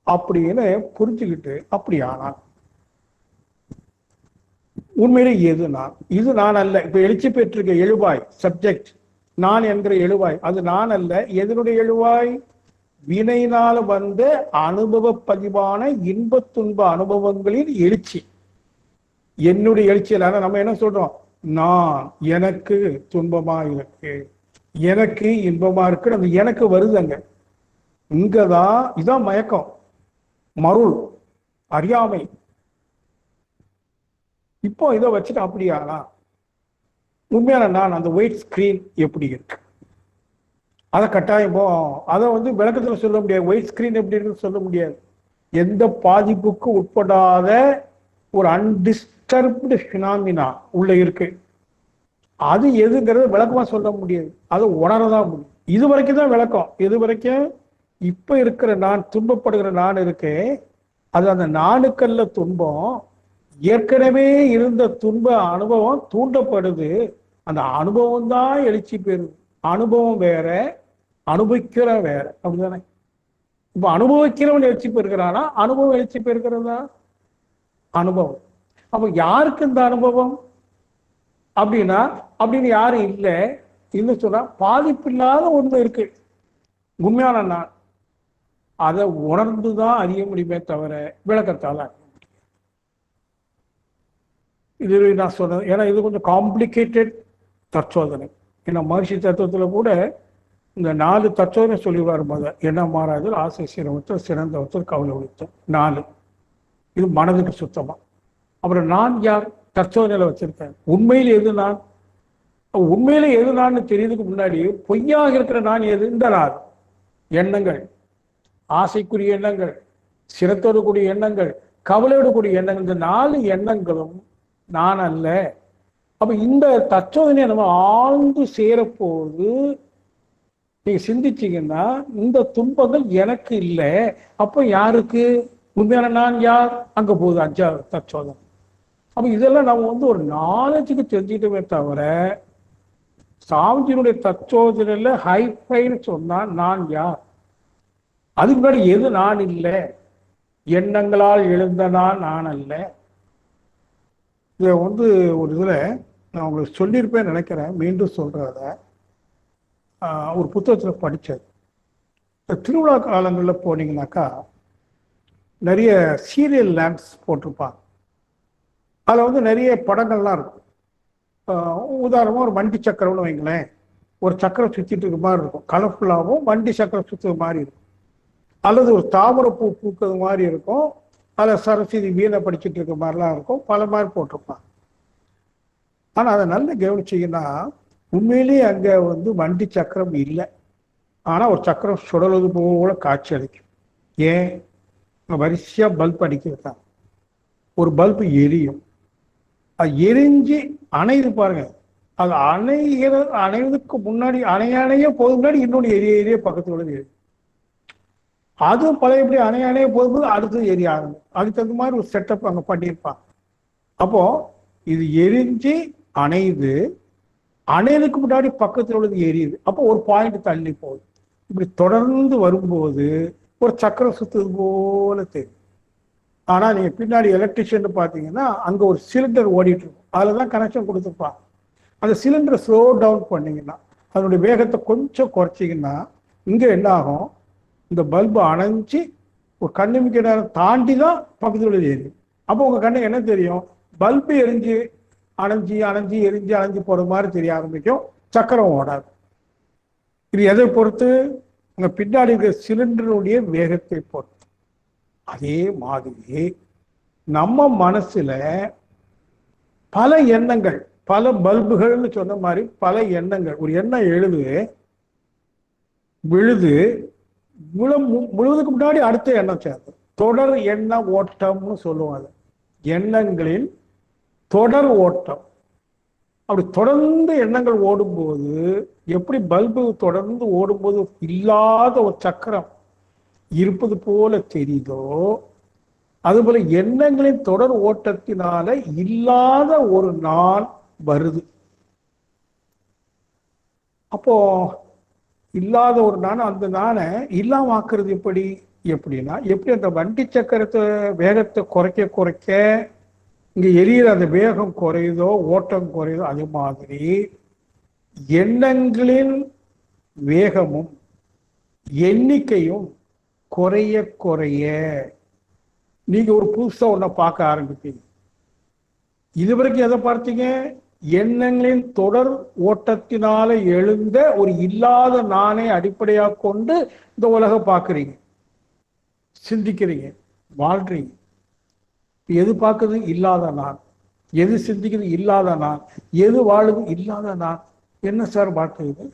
அப்படின்னு புரிஞ்சுக்கிட்டு, அப்படியானால் உண்மையிலே எது நான்? இது நான் அல்ல. இப்ப எழுச்சி பெற்றிருக்க எழுவாய், சப்ஜெக்ட், நான் என்கிற எழுவாய், அது நான் அல்ல. எதனுடைய எழுவாய்? வினையினால் வந்த அனுபவ பதிவான இன்ப துன்ப அனுபவங்களின் எழுச்சி, என்னுடைய எழுச்சியில். ஆனா நம்ம என்ன சொல்றோம்? நான், எனக்கு துன்பமா இருக்கு, எனக்கு இன்பமா இருக்கு. அந்த எனக்கு வருதுங்க. இங்கதான் இதான் மயக்கம், மருள், அறியாமை. இப்போ இதை வச்சுட்டு அப்படியானா உண்மையான நான் அந்த ஒயிட் ஸ்கிரீன் எப்படி இருக்கு? அதை கட்டாயம் அதை விளக்கத்துல சொல்ல முடியாது. ஒயிட் ஸ்கிரீன் எப்படி இருக்குன்னு சொல்ல முடியாது. எந்த பாதிப்புக்கு உட்படாத ஒரு அன்டிஸ்டர்ப்டு பினாமினா உள்ள இருக்கு. அது எதுங்கிறது விளக்கமா சொல்ல முடியாது. அதை உணரதான் முடியும். இது வரைக்கும் தான் விளக்கம். இது வரைக்கும் இப்ப இருக்கிற நான், துன்பப்படுகிற நான் இருக்கு, அது அந்த நானுக்கல்ல துன்பம். ஏற்கனவே இருந்த துன்ப அனுபவம் தூண்டப்படுது. அந்த அனுபவம் தான் எழுச்சி பெறுது. அனுபவம் வேற, அனுபவிக்கிற வேற. அப்படிதானே? இப்ப அனுபவிக்கிறவன் எழுச்சி பெறுகிறானா, அனுபவம் எழுச்சி பெறுகிறதா? அனுபவம். அப்ப யாருக்கு இந்த அனுபவம் அப்படின்னு யாரும் இல்லை. இன்னும் சொன்னா பாதிப்பு இல்லாத ஒண்ணு இருக்கு, உண்மையான நான். அதை உணர்ந்துதான் அறிய முடியுமே தவிர விளக்கத்தால. இது நான் சொன்னது ஏன்னா இது கொஞ்சம் காம்ப்ளிகேட்டட் தற்சோதனை. ஏன்னா மகிழ்ச்சி தத்துவத்துல கூட இந்த 4 தற்சோதனை சொல்லிடுவார். முதல் என்ன மாறாது, ஆசை சிரமத்தல், சிறந்தவத்தல், கவலை ஒழித்தல், 4. இது மனதுக்கு சுத்தமா. அப்புறம் நான் யார் தற்சோதனையில வச்சிருக்கேன். உண்மையில் எது நான்? உண்மையில எது நான் தெரியுதுக்கு முன்னாடி பொய்யாக இருக்கிற நான் எது? இந்த நான். எண்ணங்கள், ஆசைக்குரிய எண்ணங்கள், சிரத்தோடு கூடிய எண்ணங்கள், கவலையோடு கூடிய எண்ணங்கள், இந்த 4 எண்ணங்களும் நான் அல்ல. அப்ப இந்த தற்சோதனையை நம்ம ஆழ்ந்து சேரப்போது நீங்க சிந்திச்சீங்கன்னா இந்த துன்பங்கள் எனக்கு இல்லை. அப்ப யாருக்கு? உண்மையான நான் யார்? அங்க போகுது 5வது தற்சோதனை. அப்ப இதெல்லாம் நம்ம ஒரு நாலேஜுக்கு தெரிஞ்சுக்கிட்டோமே தவிர, சாமிஜியினுடைய தற்சோதனையில ஹைஃபைன்னு சொன்னா நான் யார்? அதுக்கு முன்னாடி எது நான் இல்லை? எண்ணங்களால் எழுந்த நான் அல்ல. இதை ஒரு இதுல நான் உங்களுக்கு சொல்லியிருப்பேன்னு நினைக்கிறேன், மீண்டும் சொல்றத. ஒரு புத்தகத்துல படிச்சது. திருவிழா காலங்களில் போனீங்கன்னாக்கா நிறைய சீரியல் லேம்ப்ஸ் போட்டிருப்பாங்க. அதில் நிறைய படங்கள்லாம் இருக்கும். உதாரணமாக ஒரு வண்டி சக்கரம்னு வைங்களேன். ஒரு சக்கரம் சுற்றிட்டு இருக்க மாதிரி இருக்கும், கலர்ஃபுல்லாகவும் வண்டி சக்கரம் சுற்றுற மாதிரி இருக்கும். அல்லது ஒரு தாமரை பூ பூக்கிறது மாதிரி இருக்கும், அதில் சரஸ்வதி வீணை படிச்சுட்டு இருக்க மாதிரிலாம் இருக்கும். பல மாதிரி போட்டிருப்பாங்க. ஆனால் அதை நல்லா கவனிச்சிங்கன்னா உண்மையிலேயே அங்கே வண்டி சக்கரம் இல்லை. ஆனால் ஒரு சக்கரம் சுடலது போல காட்சி அளிக்கும். ஏன்? வரிசையாக பல்ப் அடிக்கிறதா. ஒரு பல்பு எரியும், அது எரிஞ்சு அணையுது பாருங்க. அது அணைவதுக்கு முன்னாடி அணைய போது முன்னாடி இன்னொன்று எரிய பக்கத்துல உள்ளது எரியும். அதுவும் பழையபடி அணைய போகும்போது அடுத்தது எரிய ஆரம்பிக்கும். அதுக்கு தகுந்த மாதிரி ஒரு செட்டப் அங்கே பண்ணியிருப்பாங்க. அப்போ இது எரிஞ்சு அணையுது, அணையதுக்கு முன்னாடி பக்கத்தில் உள்ளது எரியுது. அப்போ ஒரு பாயிண்ட் தள்ளி போகுது. இப்படி தொடர்ந்து வரும்போது ஒரு சக்கரம் சுத்துறது போல தெரியும். ஆனா நீங்க பின்னாடி எலக்ட்ரிஷியன் பார்த்தீங்கன்னா அங்க ஒரு சிலிண்டர் ஓடிட்டு இருக்கும், அதுலதான் கனெக்ஷன் கொடுத்துருப்பாங்க. அந்த சிலிண்டரை ஸ்லோ டவுன் பண்ணீங்கன்னா, அதனுடைய வேகத்தை கொஞ்சம் குறைச்சிங்கன்னா இங்க என்ன ஆகும்? இந்த பல்பு அணைஞ்சு ஒரு கண்ணுமிக்க நேரம் தாண்டி தான் பக்கத்தில் உள்ளது எரியும். அப்போ உங்க கண்ணுக்கு என்ன தெரியும்? பல்பு எரிஞ்சு அணைஞ்சி அணைஞ்சி எரிஞ்சு அணைஞ்சு போற மாதிரி தெரிய ஆரம்பிக்கும், சக்கரம் ஓடாது. இது எதை பொறுத்து? உங்க பின்னாடி இருக்கிற சிலிண்டருடைய வேகத்தை பொறுத்து. அதே மாதிரி நம்ம மனசுல பல எண்ணங்கள், பல பல்புகள்னு சொன்ன மாதிரி பல எண்ணங்கள். ஒரு எண்ணம் விழுது முழுவதுக்கு முன்னாடி அடுத்த எண்ணம் சேர்ந்து தொடர் எண்ண ஓட்டம்னு சொல்லுவாங்க. எண்ணங்களின் தொடர் ஓட்டம். அப்படி தொடர்ந்து எண்ணங்கள் ஓடும்போது, எப்படி பல்பு தொடர்ந்து ஓடும்போது இல்லாத ஒரு சக்கரம் இருப்பது போல தெரியுதோ, அதுபோல எண்ணங்களின் தொடர் ஓட்டத்தினால இல்லாத ஒரு நான் வருது. அப்போ இல்லாத ஒரு நான், அந்த நானை இல்லாம ஆக்குறது எப்படின்னா, எப்படி அந்த வண்டி சக்கரத்தை வேகத்தை குறைக்க குறைக்க இங்க எரியிற அந்த வேகம் குறையுதோ, ஓட்டம் குறையுதோ, அது மாதிரி எண்ணங்களின் வேகமும் எண்ணிக்கையும் குறைய குறைய நீங்க ஒரு புதுசா ஒன்ன பார்க்க ஆரம்பிப்பீங்க. இதுவரைக்கும் எதை பார்த்தீங்க? எண்ணங்களின் தொடர் ஓட்டத்தினால எழுந்த ஒரு இல்லாத நானே அடிப்படையாக கொண்டு இந்த உலகம் பார்க்குறீங்க, சிந்திக்கிறீங்க, வாழ்றீங்க. எது பார்க்குது? இல்லாத நான். எது சிந்திக்குது? இல்லாத நான். எது வாழுது? இல்லாத நான். என்ன சார் பார்க்குது?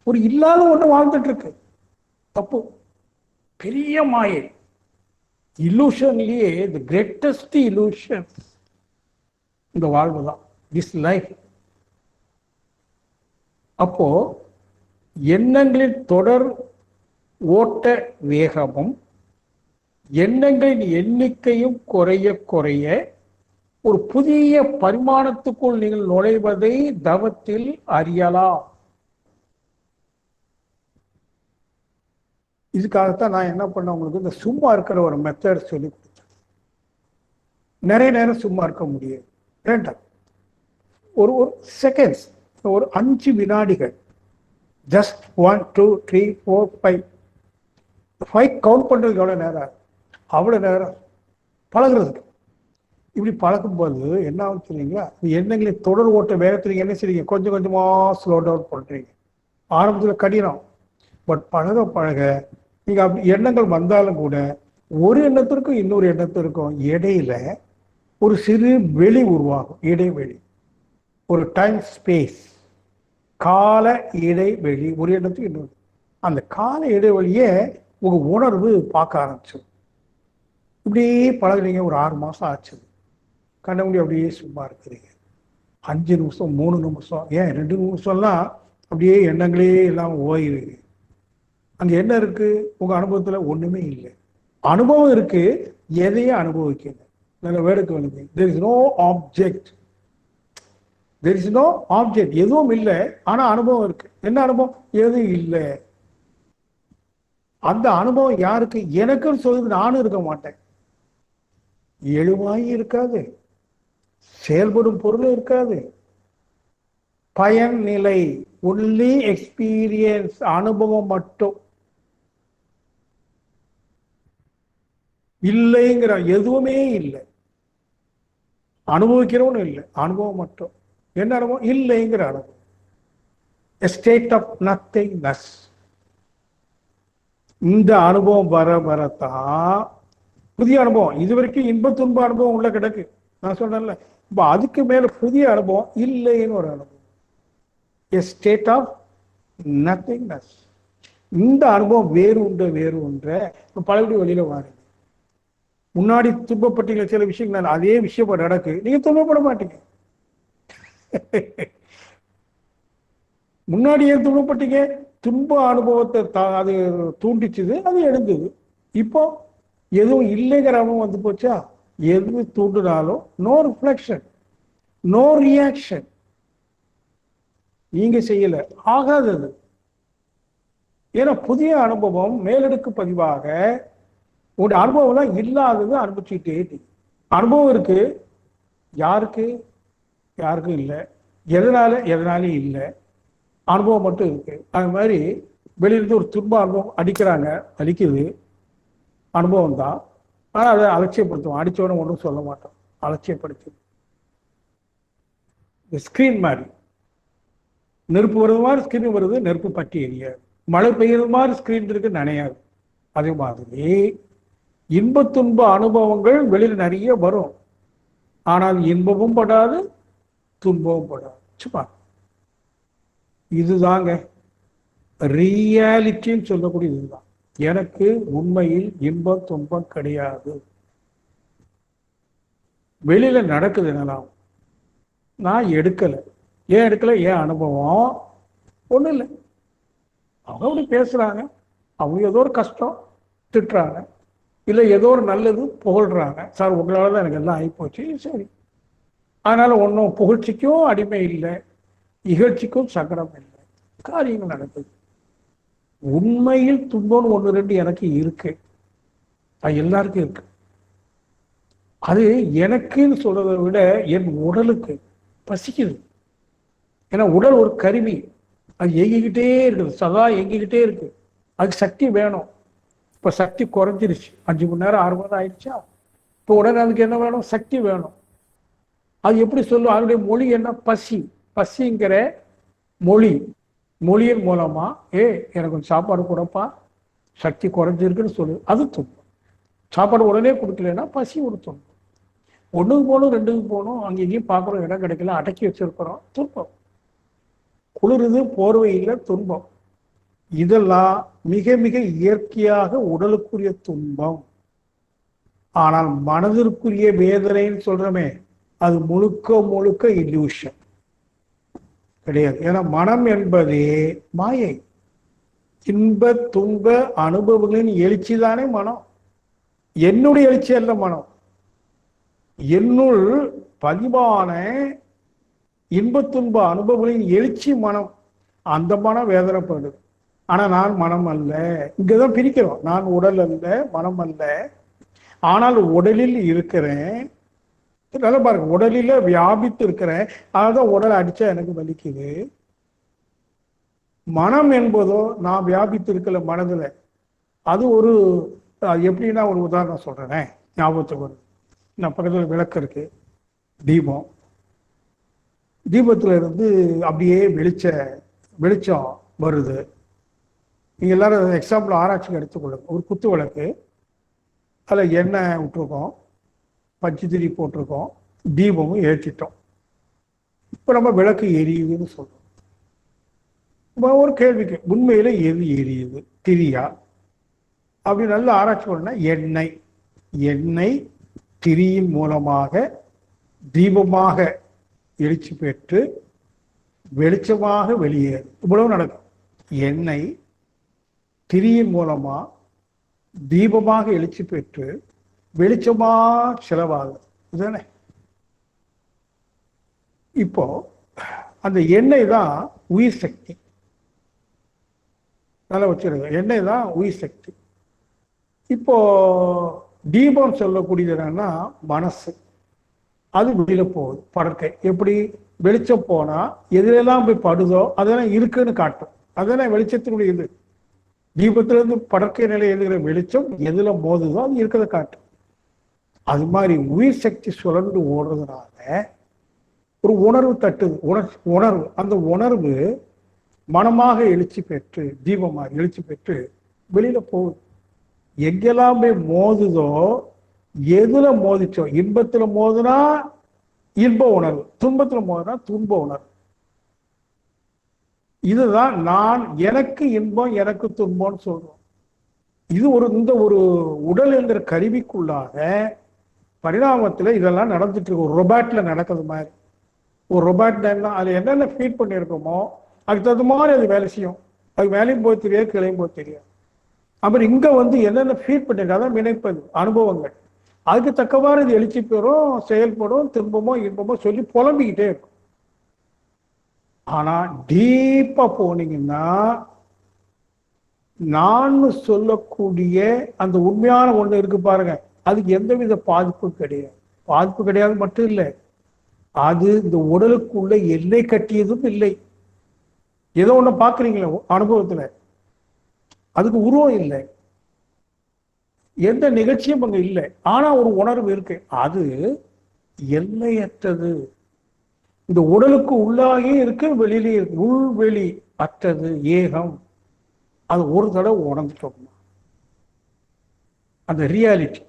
ஒரு இல்லாத ஒண்ணு வாழ்ந்துட்டு இருக்கு. தப்பு. பெரிய மாயை. இல்லூஷன்லயே தி கிரேட்டஸ்ட் இல்லூஷன் இந்த வாழ்வு தான், திஸ் லைஃப். அப்போ எண்ணங்களின் தொடர் ஓட்ட வேகமும் எண்ணங்களின் எண்ணிக்கையும் குறைய குறைய ஒரு புதிய பரிமாணத்துக்குள் நீங்கள் நுழைவதை தவத்தில் அறியலாம். இதுக்காகத்தான் நான் என்ன பண்ண, உங்களுக்கு இந்த சும்மா இருக்கிற ஒரு மெத்தட் சொல்லி கொடுத்தேன். நிறைய நேரம் சும்மா இருக்க முடியாது. வேண்டாம், ஒரு ஒரு செகண்ட்ஸ், ஒரு 5 வினாடிகள், ஜஸ்ட் 1 2 3 4 5 கவுண்ட் பண்றதுக்கு எவ்வளவு நேரம்? அவ்வளவு நேரம் பழகுறதுக்கு. இப்படி பழகும்போது என்ன ஆகும் தெரியுங்களா? எண்ணங்களை தொடர் ஓட்ட வேகத்தில் என்ன செய்றீங்க? கொஞ்சம் கொஞ்சமா ஸ்லோ டவுன் பண்றீங்க. ஆரம்பத்தில் கடினம், பட் பழக பழக நீங்க அப்படி எண்ணங்கள் வந்தாலும் கூட ஒரு எண்ணத்திற்கும் இன்னொரு எண்ணத்திற்கும் இடையில ஒரு சிறு வெளி உருவாகும். இடைவெளி, ஒரு டைம் ஸ்பேஸ், கால இடைவெளி, ஒரு எண்ணத்துக்கு இன்னொரு. அந்த கால இடைவெளியை உங்க உணர்வு பார்க்க ஆரம்பிச்சிடும். இப்படியே பழகுறீங்க. ஒரு 6 மாசம் ஆச்சு. கண்ணமுடி அப்படியே சும்மா இருக்கிறீங்க. 5 நிமிஷம், 3 நிமிஷம், ஏன் 2 நிமிஷம்லாம் அப்படியே எண்ணங்களே எல்லாம் ஓய்வுங்க. அங்க என்ன இருக்கு? உங்க அனுபவத்துல ஒண்ணுமே இல்லை. அனுபவம் இருக்கு, எதையும் அனுபவிக்கல. நல்ல வேடுக்கு வந்து there is no object, there is no object, எதுவும் இல்லை, ஆனா அனுபவம் இருக்கு. என்ன அனுபவம்? எதுவும் இல்லை. அந்த அனுபவம் யாருக்கு? எனக்குன்னு சொல்லுது. நானும் இருக்க மாட்டேன். எழுவாய் இருக்காது, செயல்படும் பொருள் இருக்காது. பயன் நிலை, ஒன்லி எக்ஸ்பீரியன்ஸ், அனுபவம் மட்டும். இல்லைங்கிற எதுவுமே இல்லை. அனுபவிக்கிறவனு இல்லை, அனுபவம் மட்டும். என்ன அனுபவம்? இல்லைங்கிற அனுபவம். A state of nothingness. இந்த அனுபவம் வர வரத்தான் புதிய அனுபவம். இது வரைக்கும் இன்ப துன்ப அனுபவம் உள்ள கிடக்கு, நான் சொன்னேன்ல. இப்போ அதுக்கு மேல புதிய அனுபவம், இல்லைன்னு ஒரு அனுபவம். A state of nothingness. இந்த அனுபவம் வேறு உண்டு, வேறு ஒன்றை பழகுடி வழியில வாருங்க. முன்னாடி துன்பப்பட்டீங்க சில விஷயங்கள், அதே விஷயம் நடக்கு, நீங்க துன்பப்பட மாட்டீங்க. முன்னாடி ஏன் துன்பப்பட்டீங்க? துன்ப அனுபவத்தை அது தூண்டிச்சுது, அது எழுந்தது. இப்போ எதுவும் இல்லைங்கிற அனுபவம் வந்து போச்சா? எது தூண்டினாலும் நோ ரிஃப்ளெக்ஷன், நோ ரியாக்ஷன். நீங்க செய்யல, ஆகாதது. ஏன்னா புதிய அனுபவம் மேலடுக்கு பதிவாக உங்களுடைய அனுபவம்லாம் இல்லாதது அனுபவிச்சுட்டே. அனுபவம் இருக்கு, யாருக்கு? யாருக்கும் இல்லை. எதனாலும் இல்லை, அனுபவம் மட்டும் இருக்கு. அது மாதிரி வெளியிலிருந்து ஒரு துன்ப அனுபவம் அடிக்கிறாங்க, அடிக்குது, அனுபவம் தான். ஆனால் அதை அலட்சியப்படுத்துவோம். அடித்தோன்னு ஒன்றும் சொல்ல மாட்டோம், அலட்சியப்படுத்து. ஸ்கிரீன் மாதிரி நெருப்பு வருது மாதிரி ஸ்கிரீன் வருது, நெருப்பு பற்றி எரியாது. மழை பெய்யுறது மாதிரி ஸ்கிரீன் இருக்கு, நனையாது. அதே மாதிரி இன்ப துன்ப அனுபவங்கள் வெளியில் நிறைய வரும், ஆனால் இன்பமும் படாது, துன்பமும் படாது. சும்மா இதுதாங்க ரியாலிட்டின்னு சொல்லக்கூடிய இதுதான். எனக்கு உண்மையில் இன்பம் துன்பம் கிடையாது. வெளியில நடக்குது என்னலாம், நான் எடுக்கலை. ஏன் எடுக்கலை? ஏன் அனுபவம் ஒன்றும் இல்லை. அவங்க அப்படி பேசுகிறாங்க, அவங்க ஏதோ ஒரு கஷ்டம் திட்டுறாங்க, இல்லை ஏதோ ஒரு நல்லது புகழ்கிறாங்க. சார் உங்களால் தான் எனக்கு எல்லாம் ஆகிப்போச்சு, சரி. அதனால் ஒன்றும் புகழ்ச்சிக்கும் அடிமை இல்லை, இகழ்ச்சிக்கும் சங்கடம் இல்லை, காரியங்கள் நடக்குது. உண்மையில் துன்பம்னு ஒன்று ரெண்டு எனக்கு இருக்கு, அது எல்லாருக்கும் இருக்கு. அது எனக்குன்னு சொல்றதை விட என் உடலுக்கு பசிக்குது. ஏன்னா உடல் ஒரு கருவி, அது இயங்கிக்கிட்டே இருக்குது, சதா இயங்கிக்கிட்டே இருக்கு. அதுக்கு சக்தி வேணும். இப்போ சக்தி குறைஞ்சிருச்சு, 5 மணி நேரம் 6 மணி நேரம் ஆயிடுச்சா, இப்போ உடனே அதுக்கு என்ன வேணும்? சக்தி வேணும். அது எப்படி சொல்லும்? அதனுடைய மொழி என்ன? பசி. பசிங்கிற மொழியின் மூலமா எனக்கு கொஞ்சம் சாப்பாடு கொடுப்பா, சக்தி குறைஞ்சிருக்குன்னு சொல்லு. அது துன்பம். சாப்பாடு உடனே கொடுக்கலன்னா பசி ஒரு துன்பம். ஒன்றுக்கு போகணும், 2க்கு போகணும், அங்கே இங்கேயும் பார்க்குறோம், இடம் கிடைக்கல, அடக்கி வச்சிருக்கிறோம், துன்பம். குளிருது, போர்வை இல்லை, துன்பம். இதெல்லாம் மிக மிக இயற்கையாக உடலுக்குரிய துன்பம். ஆனால் மனதிற்குரிய வேதனைன்னு சொல்றோமே, அது முழுக்க முழுக்க இல்யூஷன் கிடையாது. ஏன்னா மனம் என்பதே மாயை. இன்ப துன்ப அனுபவங்களின் எழுச்சி தானே மனம். என்னுடைய எழுச்சி அல்ல மனம். என்னுள் பதிவான இன்ப துன்ப அனுபவங்களின் எழுச்சி மனம். அந்த மனம் வேதனைப்படுது. ஆனா நான் மனம் அல்ல. இங்கதான் பிரிக்கிறோம். நான் உடல் அல்ல, மனம் அல்ல. ஆனால் உடலில் இருக்கிறேன். நல்லா பாருங்க, உடலில வியாபித்து இருக்கிறேன். அதான் உடல் அடிச்சா எனக்கு வலிக்குது. மனம் என்பதோ நான் வியாபித்து இருக்கல மனதுல. அது ஒரு எப்படின்னா ஒரு உதாரணம் சொல்றேன், ஞாபகத்துக்கு வருது. நான் பக்கத்தில் விளக்கு இருக்கு, தீபம். தீபத்துல இருந்து அப்படியே வெளிச்சம் வருது. நீங்க எல்லாரும் எக்ஸாம்பிள் ஆராய்ச்சிக்கு எடுத்துக்கொள்ளுங்க. ஒரு குத்து விளக்கு, அதில் எண்ணெய் விட்டுருக்கோம், பச்சை திரி போட்டிருக்கோம், தீபமும் ஏற்றிட்டோம். இப்போ நம்ம விளக்கு எரியுதுன்னு சொல்றோம். ஒரு கேள்விக்கு உண்மையில எது எரியுது? திரியா? அப்படி நல்ல ஆராய்ச்சி பண்ணா எண்ணெய் திரியின் மூலமாக தீபமாக எழுச்சி பெற்று வெளிச்சமாக வெளியேறு. இவ்வளவு நடக்கும். எண்ணெய் திரியின் மூலமா தீபமாக எழுச்சி பெற்று வெளிச்சமா செலவாகுது. இதுதானே? இப்போ அந்த எண்ணெய் தான் உயிர் சக்தி. நல்லா வச்சிருக்க, எண்ணெய் தான் உயிர் சக்தி. இப்போ தீபம் சொல்லக்கூடியது என்னன்னா மனசு. அது வெளியில போகுது, படற்கை. எப்படி? வெளிச்சம் போனா எதுலாம் போய் படுதோ அதெல்லாம் இருக்குன்னு காட்டும். அதெல்லாம் வெளிச்சத்தினுடைய இது. தீபத்திலிருந்து படற்கை நிலை எழுதுகிற வெளிச்சம் எதுல மோதுதோ அது இருக்கிறத காட்டும். அது மாதிரி உயிர் சக்தி சுழன்று ஓடுறதுனால ஒரு உணர்வு தட்டுது. உணர்வு, அந்த உணர்வு மனமாக எழுச்சி பெற்று தீபமாக எழுச்சி பெற்று வெளியில போகுது. எங்கெல்லாம் போய் மோதுதோ, எதுல மோதிச்சோ, இன்பத்துல மோதுனா இன்ப உணர்வு, துன்பத்துல மோதுனா துன்ப உணர்வு. இதுதான் நான் எனக்கு இன்பம் எனக்கு துன்பம்னு சொல்றோம். இது இந்த ஒரு உடல் என்கிற கருவிக்குள்ளாக பரிணாமத்துல இதெல்லாம் நடந்துட்டு இருக்கு. ஒரு ரொபாட்ல நடக்கிறது மாதிரி. ஒரு ரொபாட் அது என்னென்ன ஃபீட் பண்ணியிருக்கோமோ அதுக்கு தகுந்த மாதிரி அது வேலை செய்யும். அது வேலையும் போய் தெரியாது, கிளையும் போய் தெரியாது. அப்புறம் இங்க என்னென்ன ஃபீட் பண்ணிருக்கு, அதான் நினைப்பது, அனுபவங்கள். அதுக்கு தக்கவாறு இது எழுச்சி பெறும், செயல்படும், துன்பமோ இன்பமோ சொல்லி புலம்பிக்கிட்டே இருக்கும். ஆனா டீப்பா போனீங்கன்னா நான் சொல்லக்கூடிய அந்த உண்மையான ஒண்ணு இருக்கு பாருங்க, அதுக்கு எந்தவித பாதிப்பும் கிடையாது. பாதிப்பு கிடையாது மட்டும் இல்லை, அது இந்த உடலுக்குள்ள எல்லை கட்டியதும் இல்லை. ஏதோ ஒண்ணு பாக்குறீங்களா அனுபவத்துல, அதுக்கு உருவம் இல்லை, எந்த நிகழ்ச்சியும் அங்க இல்லை. ஆனா ஒரு உணர்வு இருக்கு, அது எல்லையற்றது. இந்த உடலுக்கு உள்ளாகவே இருக்கு, வெளியிலே இருக்கு, உள்வெளி அற்றது, ஏகம். அது ஒரு தடவை உணர்ந்துட்டோம், அந்த ரியாலிட்டி.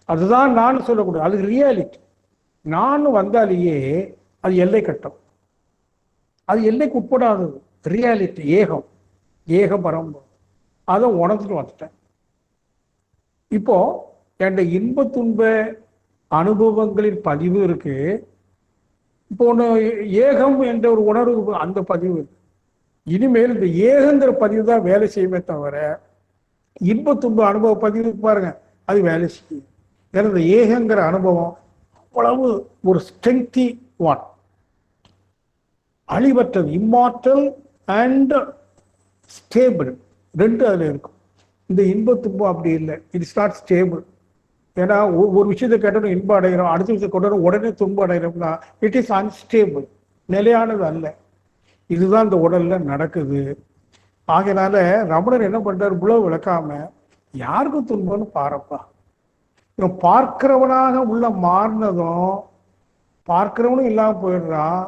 அதுதான் நான் சொல்லக்கூடாது, அது ரியாலிட்டி. நான் வந்தாலேயே அது எல்லை கட்டம், அது எல்லைக்கு உட்படாதது. ரியாலிட்டி ஏகம், ஏக பரம்பரை. அதை உணர்ந்துட்டு வந்துட்டேன். இப்போ என் இன்ப துன்ப அனுபவங்களின் பதிவு இருக்கு. இப்போ ஒன்று ஏகம் என்ற ஒரு உணர்வு, அந்த பதிவு. இனிமேல் இந்த ஏகங்கிற பதிவு தான் வேலை செய்யுமே தவிர இன்ப துன்ப அனுபவ பதிவு பாருங்க அது வேலை செய்யும். ஏன்னா இந்த ஏகங்கிற அனுபவம் அவ்வளவு ஒரு ஸ்ட்ரெங்தி ஒன், அழிவற்றது, இம்மார்டல் அண்ட் ஸ்டேபிள், ரெண்டு அதில் இருக்கும். இந்த இன்ப துன்பம் அப்படி இல்லை, இட்ஸ் நாட் ஸ்டேபிள். ஏன்னா ஒரு விஷயத்தை கேட்டோம் இன்பம் அடைகிறோம், அடுத்த விஷயத்தை கொண்டாடும் உடனே துன்பம் அடைகிறோம்னா இட் இஸ் அன்ஸ்டேபிள், நிலையானது அல்ல. இதுதான் இந்த உடல்ல நடக்குது. ஆகையினால ரமணர் என்ன பண்றாரு, இவ்வளவு விளக்காம யாருக்கும் துன்பம்னு பாருப்பா. இவன் பார்க்கிறவனாக உள்ள மாறினதும் பார்க்கிறவனும் இல்லாம போயிடுறான்,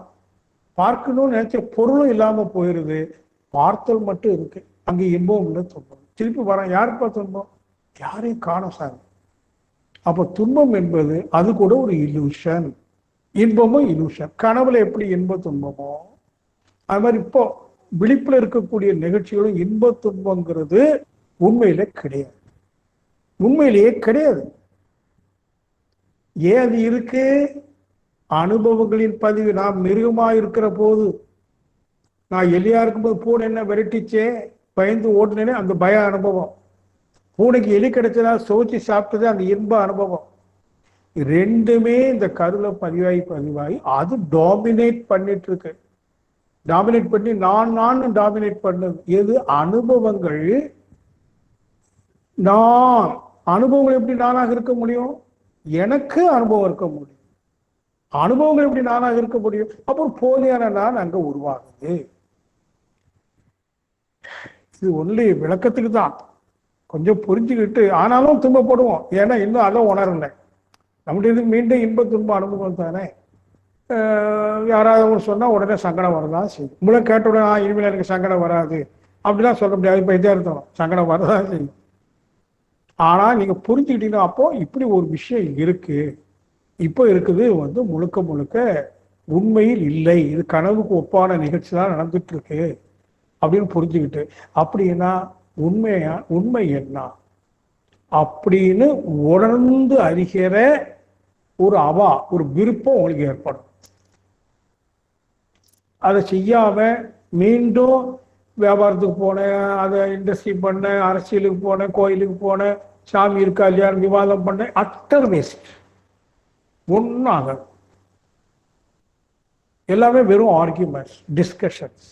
பார்க்கணும்னு நினைச்ச பொருளும் இல்லாம போயிடுது, பார்த்தல் மட்டும் இருக்கு. அங்கே இன்பம் இல்லை துன்பம். திருப்பி வரான், யாருப்பா துன்பம், யாரையும் காண சார். அப்போ துன்பம் என்பது அது கூட ஒரு இலூஷன், இன்பமும் இலூஷன். கனவுல எப்படி இன்ப துன்பமோ அது மாதிரி இப்போ விழிப்புல இருக்கக்கூடிய நிகழ்ச்சிகளும் இன்ப துன்பங்கிறது உண்மையிலே கிடையாது, உண்மையிலேயே கிடையாது. ஏன் அது இருக்கு, அனுபவங்களின் பதிவு. நாம் மிருகமா இருக்கிற போது, நான் எலியா இருக்கும்போது பூனை என்ன விரட்டிச்சே பயந்து ஓடுனேனே, அந்த பய அனுபவம். பூனைக்கு எலி கிடைச்சதா சோச்சு சாப்பிட்டது அந்த இன்ப அனுபவம். ரெண்டுமே இந்த கருல பதிவாகி அது டாமினேட் பண்ணிட்டு இருக்கு. டாமினேட் பண்ணி நான் டாமினேட் பண்ணது எது, அனுபவங்கள். நான் அனுபவங்கள் எப்படி நானாக இருக்க முடியும், எனக்கு அனுபவம் இருக்க முடியும். அனுபவங்கள் எப்படி நானாக இருக்க முடியும், அப்புறம் போலியான நான் அங்க உருவாகுது. இது ஒன்லி விளக்கத்துக்கு தான், கொஞ்சம் புரிஞ்சுக்கிட்டு. ஆனாலும் துன்பப்படுவோம், ஏன்னா இன்னும் அதை உணரல. நம்முடைய மீண்டும் இன்ப துன்ப அனுபவம் தானே. யாராவது ஒன்று சொன்னால் உடனே சங்கடம் வரதான் செய்யும். உங்களை கேட்ட உடனே இனிமேல் எனக்கு சங்கடம் வராது அப்படிலாம் சொல்ல முடியாது. இப்போ இதே அர்த்தம், சங்கடம் வரதான் செய்யும். ஆனால் நீங்கள் புரிஞ்சுக்கிட்டீங்கன்னா அப்போ இப்படி ஒரு விஷயம் இருக்கு, இப்போ இருக்குது முழுக்க முழுக்க உண்மையில் இல்லை, இது கனவுக்கு ஒப்பான நிகழ்ச்சி தான் நடந்துட்டு இருக்கு அப்படின்னு புரிஞ்சுக்கிட்டு, அப்படின்னா உண்மை என்ன அப்படின்னு உணர்ந்து அறிகிற ஒரு விருப்பம் உங்களுக்கு ஏற்படும். அதை செய்யாம மீண்டும் வியாபாரத்துக்கு போனேன், அதை இண்டஸ்ட்ரி பண்ணேன், அரசியலுக்கு போனேன், கோயிலுக்கு போனேன், சாமி இருக்கா இல்லையா விவாதம் பண்ணேன், அட்டர் வேஸ்ட். ஒன்றும் ஆகாது, எல்லாமே வெறும் ஆர்கியூமெண்ட்ஸ், டிஸ்கஷன்ஸ்,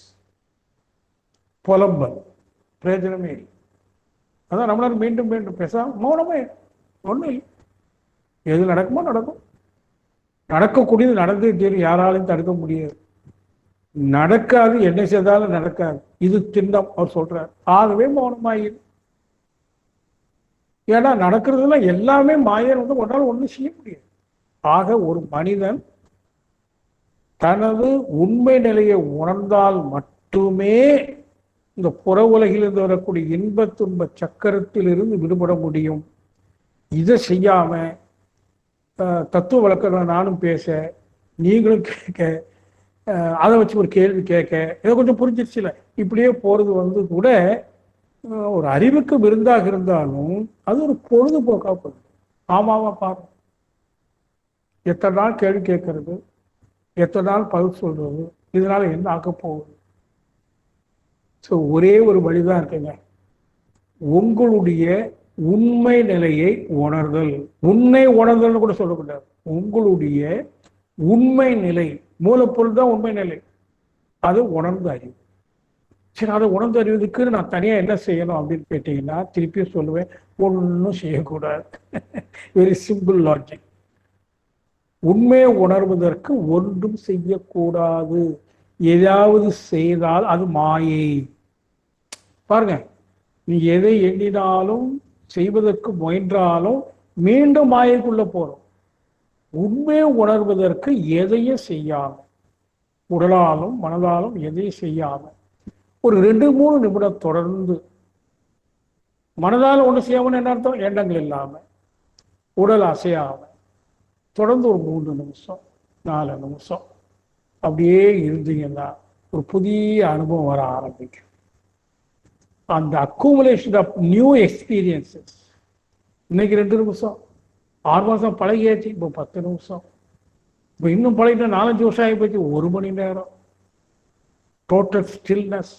புலம்பல், பிரயோஜனமே இல்லை. அதான் நம்மளால மீண்டும் மீண்டும் பேச மௌனமே ஒன்றும் இல்லை. எது நடக்குமோ நடக்கும், நடக்கக்கூடியது நடந்து தெரியும், யாராலையும் தடுக்க முடியாது. நடக்காது, என்ன செய்தாலும் நடக்காது, இது திண்ணம் அவர் சொல்றார். ஆகவே மௌனமாயிரு. ஏன்னா நடக்கிறதுல எல்லாமே மாயன் ஒன்றால் ஒன்றும் செய்ய முடியாது. ஆக ஒரு மனிதன் தனது உண்மை நிலையை உணர்ந்தால் மட்டுமே இந்த புற உலகிலிருந்து வரக்கூடிய இன்ப துன்ப சக்கரத்தில் இருந்து விடுபட முடியும். இதை செய்யாம தத்துவ வழக்கங்களை நானும் பேச, நீங்களும் கேட்க, அதை வச்சு ஒரு கேள்வி கேட்க, இதை கொஞ்சம் புரிஞ்சிருச்சுல, இப்படியே போறது கூட ஒரு அறிவுக்கு விருந்தாக இருந்தாலும் அது ஒரு பொழுதுபோக்கா போகுது. ஆமாவா பாரு, எத்தனை நாள் கேள்வி கேட்கறது, எத்தனை நாள் பதில் சொல்றது, இதனால என்ன ஆக்க போகுது? ஸோ ஒரே ஒரு வழிதான் இருக்குங்க, உங்களுடைய உண்மை நிலையை உணர்தல். உண்மை உணர்தல்னு கூட சொல்லக்கூடாது, உங்களுடைய உண்மை நிலை, மூலப்பொருள் தான் உண்மை நிலை, அது உணர்ந்து அறிவு. சரி, அதை உணர்ந்து அறிவதற்கு நான் தனியா என்ன செய்யணும் அப்படின்னு கேட்டீங்கன்னா, திருப்பியும் சொல்லுவேன், ஒன்றும் செய்யக்கூடாது. Very simple logic. உண்மையை உணர்வதற்கு ஒன்றும் செய்யக்கூடாது. ஏதாவது செய்தால் அது மாயை. பாருங்க, நீ எதை எண்ணினாலும் செய்வதற்கு முயன்றாலும் மீண்டும் மாயைக்குள்ள போறோம். உண்மையை உணர்வதற்கு எதையும் செய்யாம, உடலாலும் மனதாலும் எதையும் செய்யாம ஒரு 2-3 நிமிடம் தொடர்ந்து, மனதால் ஒண்ணு செய்யாமன்னு என்ன அர்த்தம், எண்ணங்கள் இல்லாம, உடல் அசையாம தொடர்ந்து ஒரு 3 நிமிஷம் 4 நிமிஷம் அப்படியே இருந்தீங்கன்னா ஒரு புதிய அனுபவம் வர ஆரம்பிக்கும். அந்த அக்குமுலேஷன் ஆஃப் நியூ எக்ஸ்பீரியன்சஸ். இன்னைக்கு 2 நிமிஷம், 6 மாசம் பழகியாச்சு, இப்போ 10 நிமிஷம், இப்போ இன்னும் பழகிட்ட 4-5 வருஷம் ஆகி போச்சு. 1 மணி நேரம் டோட்டல் ஸ்டில்னஸ்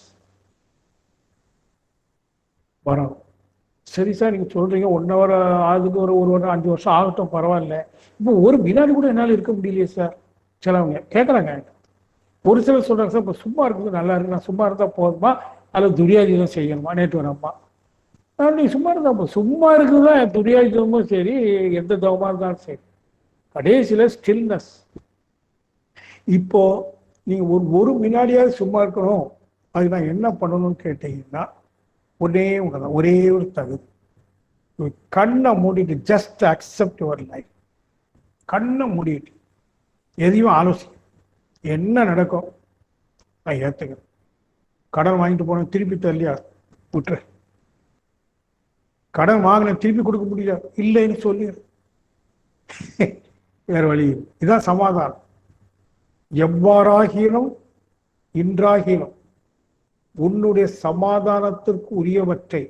வரும். சரி சார், நீங்கள் சொல்கிறீங்க 1 ஹவர் ஆகுதுக்கு ஒரு 1 வருடம் 5 வருஷம் ஆகட்டும், பரவாயில்ல. இப்போ ஒரு வினாடி கூட என்னால் இருக்க முடியலையே சார். சிலவங்க கேட்குறாங்க. ஒரு சிலர் சொல்கிறாங்க சார், இப்போ சும்மா இருக்குது நல்லா இருக்கு, நான் சும்மா இருந்தால் போதுமா அல்லது துரியாதீதம் செய்யணுமா? நேற்று ஒரு அம்மா, நீ சும்மா இருந்தால் இப்போ சும்மா இருக்குதுதான் துரியாதீதமும் சரி, எந்த தவமாக இருந்தாலும் சரி, கடைசியில் ஸ்டில்னஸ். இப்போ நீங்கள் ஒரு வினாடியாவது சும்மா இருக்கணும், அது நான் என்ன பண்ணணும்னு கேட்டீங்கன்னா ஒரே ஒரு தகுதி. கண்ணை மூடிட்டு ஜஸ்ட் அக்செப்ட் யுவர் லைஃப். கண்ணை மூடிட்டு எதையும் ஆலோசிக்க, என்ன நடக்கும் நான் ஏற்றுக்கிறேன். கடன் வாங்கிட்டு போன திருப்பி தரலையா, விட்டுரு. கடன் வாங்கின திருப்பி கொடுக்க முடியல, இல்லைன்னு சொல்லிடு. வேற வழி. இதுதான் சமாதானம். எவ்வாறாகிலும் இன்றாகிலும் உன்னுடைய சமாதானத்திற்கு உரியவற்றை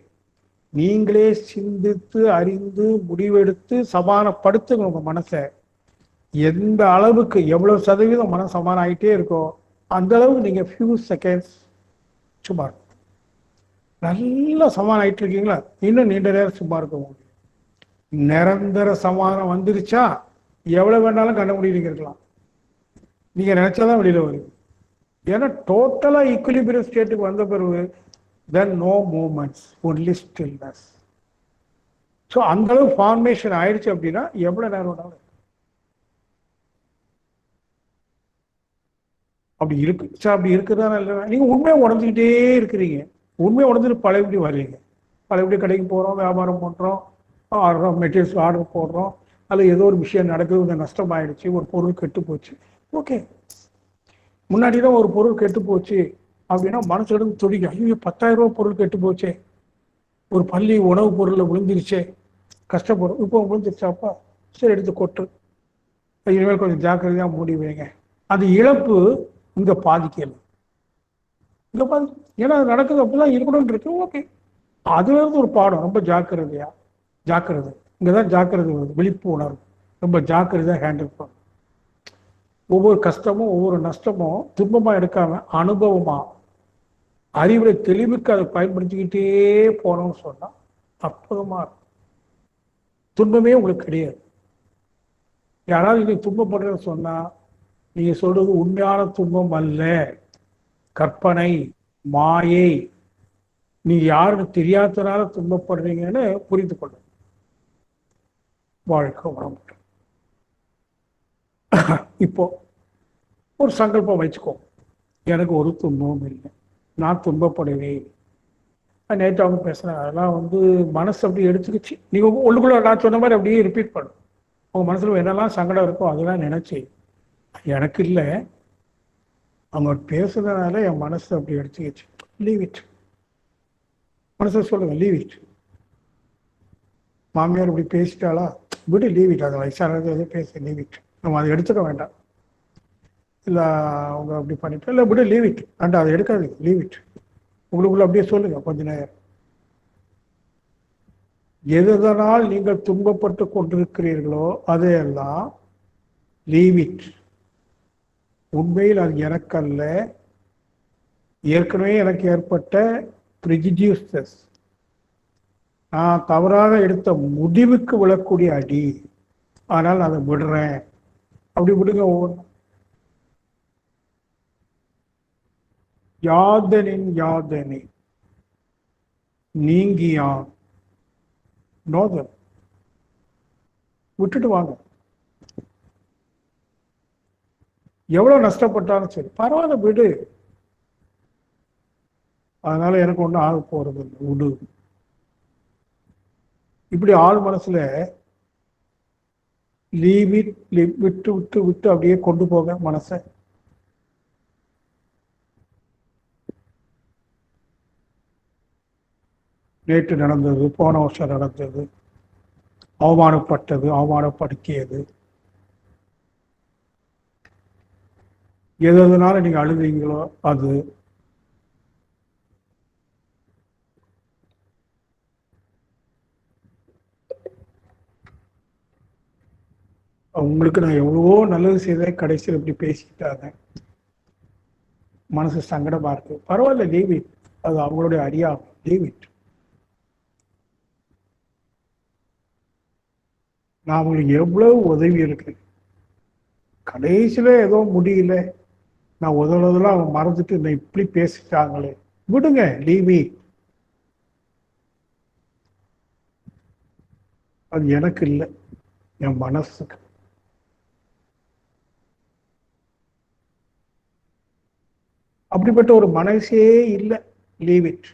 நீங்களே சிந்தித்து அறிந்து முடிவெடுத்து சமாதானப்படுத்துங்க உங்க மனசை. எந்த அளவுக்கு எவ்வளவு சதவீதம் மனம் சமாதானம் ஆகிட்டே இருக்கோ அந்த அளவுக்கு நீங்க ஃபியூ செகண்ட்ஸ் சும்மா நல்லா சமாதானம் ஆகிட்டு இருக்கீங்களா, இன்னும் நீண்ட நேரம் சும்மா இருக்க முடியும். நிரந்தர சமாதானம் வந்துருச்சா எவ்வளவு வேணாலும் கண்ட முடியும் இருக்கலாம். நீங்க நினைச்சாதான் வெளியில வருது. ஏன்னா டோட்டலா ஈக்குலிபிரியம் ஸ்டேட்டுக்கு வந்த பிறகு then no movements, only stillness. So அந்த அளவு ஃபார்மேஷன் ஆயிடுச்சு அப்படின்னா எவ்வளவு நேரம் வேணாலும் அப்படி இருக்கு. சார் அப்படி இருக்குதானே இல்லை, நீங்க உண்மையை உடஞ்சிக்கிட்டே இருக்கிறீங்க. உண்மையை உடஞ்சிட்டு பழையபடி வர்றீங்க. பழையபடி கடைக்கு போறோம், வியாபாரம் பண்றோம், மெட்டீரியல்ஸ் ஆர்டர் போடுறோம், அல்லது ஏதோ ஒரு விஷயம் நடக்குது, கொஞ்சம் நஷ்டம் ஆயிடுச்சு, ஒரு பொருள் கெட்டு போச்சு. ஓகே, முன்னாடி தான் ஒரு பொருள் கெட்டு போச்சு அப்படின்னா மனசு எடுத்து துடிக்க, ஐயோ 10,000 பொருள் கெட்டு போச்சே, ஒரு பள்ளி உணவு பொருளில் விழுந்துருச்சே, கஷ்டப்படும். இப்போ விழுந்துருச்சாப்பா, சரி எடுத்து கொட்டு, இனிமேல் கொஞ்சம் ஜாக்கிரதையாக மூடி வைங்க. அந்த இழப்பு இங்கே பாதிக்கல, இங்கே பாதி, ஏன்னா அது நடக்குது, அப்படிதான் இருக்கணும்னு இருக்கு. ஓகே, அதுல இருந்து ஒரு பாடம், ரொம்ப ஜாக்கிரதை. இங்கே தான் ஜாக்கிரதை வருது, விழிப்பு உணர்வு. ரொம்ப ஜாக்கிரதையாக ஹேண்டில் பண்ணும். ஒவ்வொரு கஷ்டமும் ஒவ்வொரு நஷ்டமும் துன்பமாக எடுக்காம அனுபவமா அறிவுரை தெளிவுக்கு அதை பயன்படுத்திக்கிட்டே போனோம்னு சொன்னா அற்புதமா இருக்கும். துன்பமே உங்களுக்கு கிடையாது. யாராவது நீங்க துன்பப்படுறேன்னு சொன்னா நீங்க சொல்றது உண்மையான துன்பம் அல்ல, கற்பனை, மாயை, நீங்க யாருக்கு தெரியாதனால துன்பப்படுறீங்கன்னு புரிந்து கொள்ளுங்க. வாழ்க்கை வளமுடன். இப்போ ஒரு சங்கல்பம் வச்சுக்கோ, எனக்கு ஒரு துன்பமும் இல்லை, நான் துன்பப்படுவேன். நேற்று அவங்க பேசுனாங்க, அதெல்லாம் மனசு அப்படி எடுத்துக்கிச்சு. நீங்க உள்ளுக்குள்ள நான் சொன்ன மாதிரி அப்படியே ரிப்பீட் பண்ணும். உங்க மனசுல என்னெல்லாம் சங்கடம் இருக்கோ அதெல்லாம் நினைச்சு, எனக்கு இல்லை, அவங்க பேசுறதுனால என் மனசு அப்படி எடுத்துக்கிச்சு. Leave it. மனசை சொல்லுங்க, லீவ் இட். மாமியார் இப்படி பேசிட்டாளா, விடு, லீவ் இட். அது வயசானது எதுவும் பேச, லீவ் இட். நம்ம அதை எடுத்துக்க வேண்டாம். இல்லை அவங்க அப்படி பண்ணிட்டு, இல்லை விடு, லீவ் இட். அண்ட் அதை எடுக்காதீங்க, லீவ் இட். உங்களுக்குள்ள அப்படியே சொல்லுங்க கொஞ்ச நேரம். எதனால் நீங்கள் துன்பப்பட்டு கொண்டிருக்கிறீர்களோ அதையெல்லாம் லீவ் இட். உண்மையில் அது எனக்கல்ல, ஏற்கனவே எனக்கு ஏற்பட்ட ப்ரிஜுடியூசஸ், நான் தவறாக எடுத்த முடிவுக்கு விழக்கூடிய அடி, ஆனால் நான் அதை விடுறேன். அப்படி விடுங்க. ஒவ்வொன்று யாதனி நீங்கியான் நோதல், விட்டுட்டு வாங்க. எவ்வளவு நஷ்டப்பட்டாலும் சரி பரவாயில்ல, விடு. அதனால எனக்கு ஒன்றும் ஆக போறது இல்லை, விடு. இப்படி ஆள் மனசுல லீவ் இட், விட்டு விட்டு விட்டு அப்படியே கொண்டு போக மனசை. நேற்று நடந்தது, போன வருஷம் நடந்தது, அவமானப்பட்டது, அவமானப்படுத்தியது, எதனால நீங்க அழுதீங்களோ அது, உங்களுக்கு நான் எவ்வளவோ நல்லது செய்தேன், கடைசியில் இப்படி பேசிக்கிட்டாங்க, மனசு சங்கடமா இருக்கு. பரவாயில்ல, லீவ் இட். அது அவங்களுடைய அறியாமை. Leave it. நான் உங்களுக்கு எவ்வளவு உதவி இருக்கு, கடைசியில ஏதோ முடியல, நான் உதவுறதெல்லாம் அவன் மறந்துட்டு என்னை இப்படி பேசிட்டாங்களே, விடுங்க, லீவ் இட். அது எனக்கு இல்லை, என் மனசுக்கு. அப்படிப்பட்ட ஒரு மனசே இல்லை. Leave it.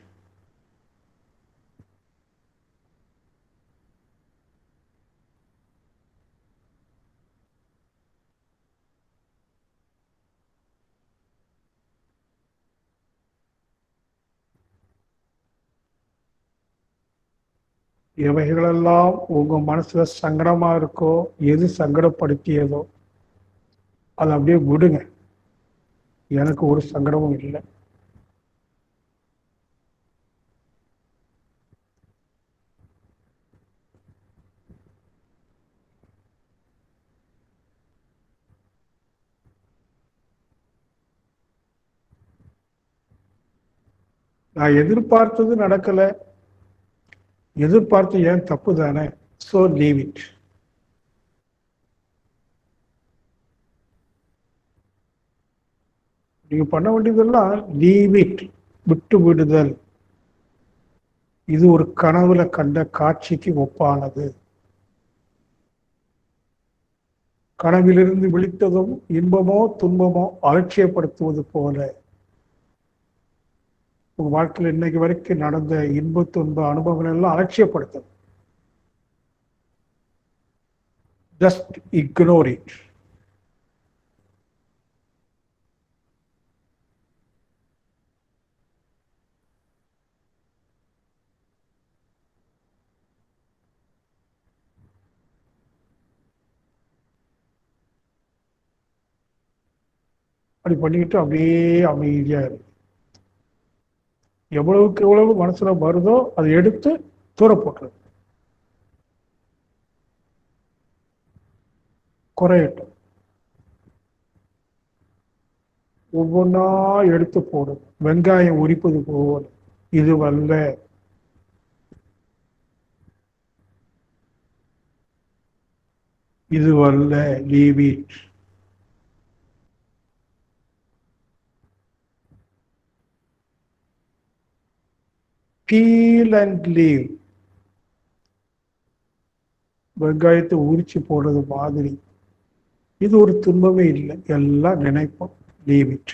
எவைகளெல்லாம் உங்க மனசுல சங்கடமா இருக்கோ, எது சங்கடப்படுத்தியதோ அதை அப்படியே விடுங்க. எனக்கு ஒரு சங்கடமும் இல்லை. நான் எதிர்பார்த்தது நடக்கல, எதிர்பார்த்து ஏன் தப்பு தானே. So leave it. நீங்க பண்ண வேண்டியதெல்லாம் லீவ் இட், விட்டு விடுதல். இது ஒரு கனவுல கண்ட காட்சிக்கு ஒப்பானது. கனவிலிருந்து விழித்ததும் இன்பமோ துன்பமோ அலட்சியப்படுத்துவது போல உங்க வாழ்க்கையில் இன்னைக்கு வரைக்கும் நடந்த இன்ப துன்ப அனுபவங்கள் எல்லாம் அலட்சியப்படுத்தும். Just ignore it. அப்படி பண்ணிக்கிட்டு அப்படியே அமைதியா இருக்கு. எவ்வளவுக்கு எவ்வளவு மனசுல வருதோ அதை எடுத்து தூர போட்டுரு. குறையட்டும். ஒவ்வொன்றா எடுத்து போடும், வெங்காயம் உரிப்பது போல். இது வல்ல, இது வல்ல, leave it. Peel and leave. வெங்காயத்தை உரிச்சு போடுறது மாதிரி. இது ஒரு துன்பமே இல்லை, எல்லாம் நினைப்போம். Leave it.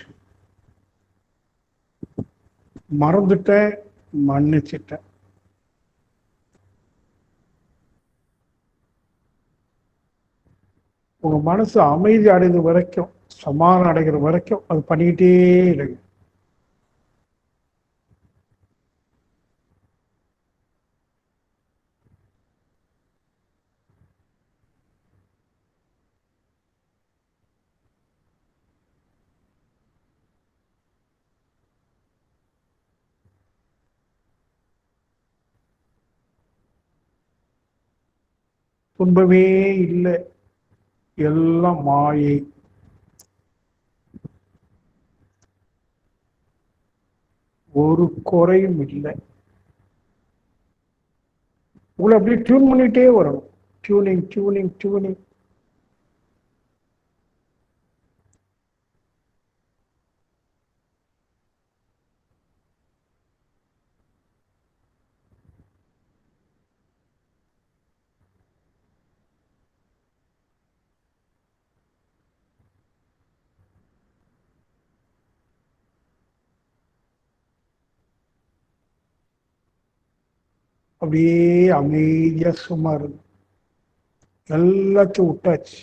மறந்துட்டேன், மன்னிச்சிட்டேன். உங்க மனசு அமைதி அடைந்த வரைக்கும், சமாதானம் அடைகிற வரைக்கும் அது பண்ணிக்கிட்டே இருங்க. துன்பமே இல்லை, எல்லாம் மாயை. ஒரு குறையும் இல்லை. உங்களை அப்படியே டியூன் பண்ணிட்டே வரணும். Tuning, tuning, tuning. அப்படியே அமைதியா சும்மா இருக்கு. எல்லாத்தையும் விட்டாச்சு.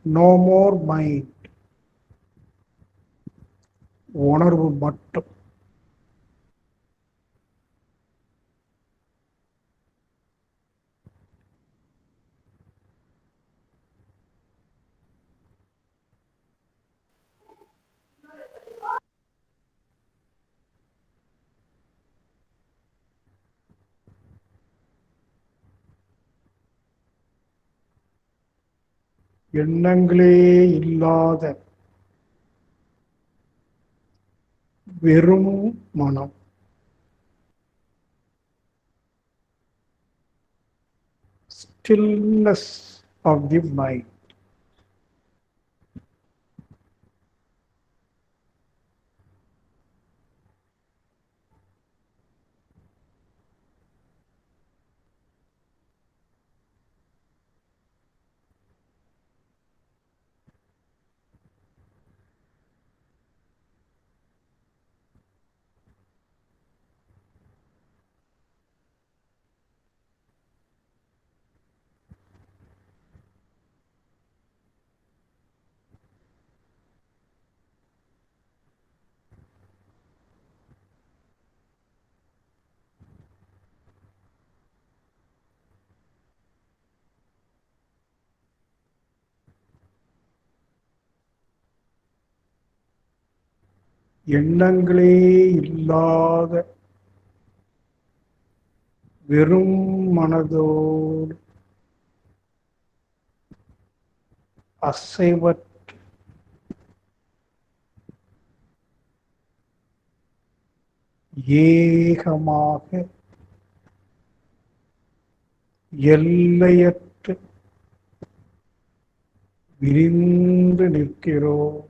No more mind. உணர்வு மட்டும். எண்ணங்களே இல்லாத வெறும் மனம். Stillness of the mind. எண்ணங்களே இல்லாத வெறும் மனதோடு அசைவற்ற ஏகமாக எல்லையற்று விரிந்து நிற்கிறோம்.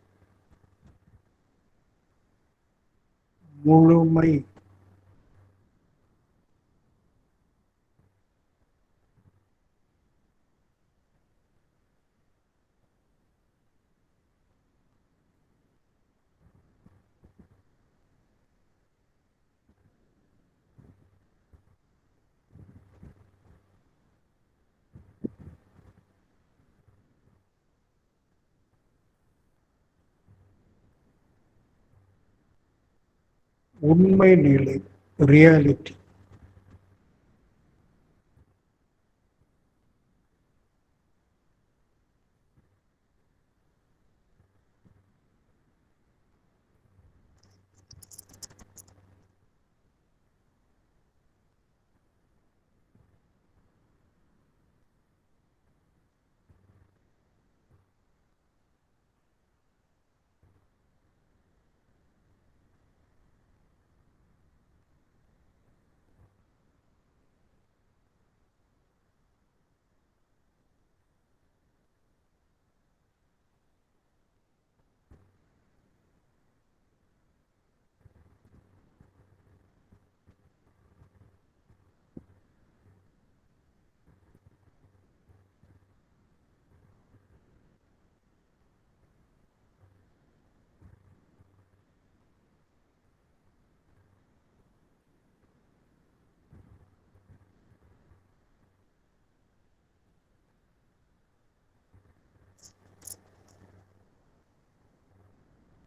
முழுமை. உண்மை நிலை, ரியாலிட்டி.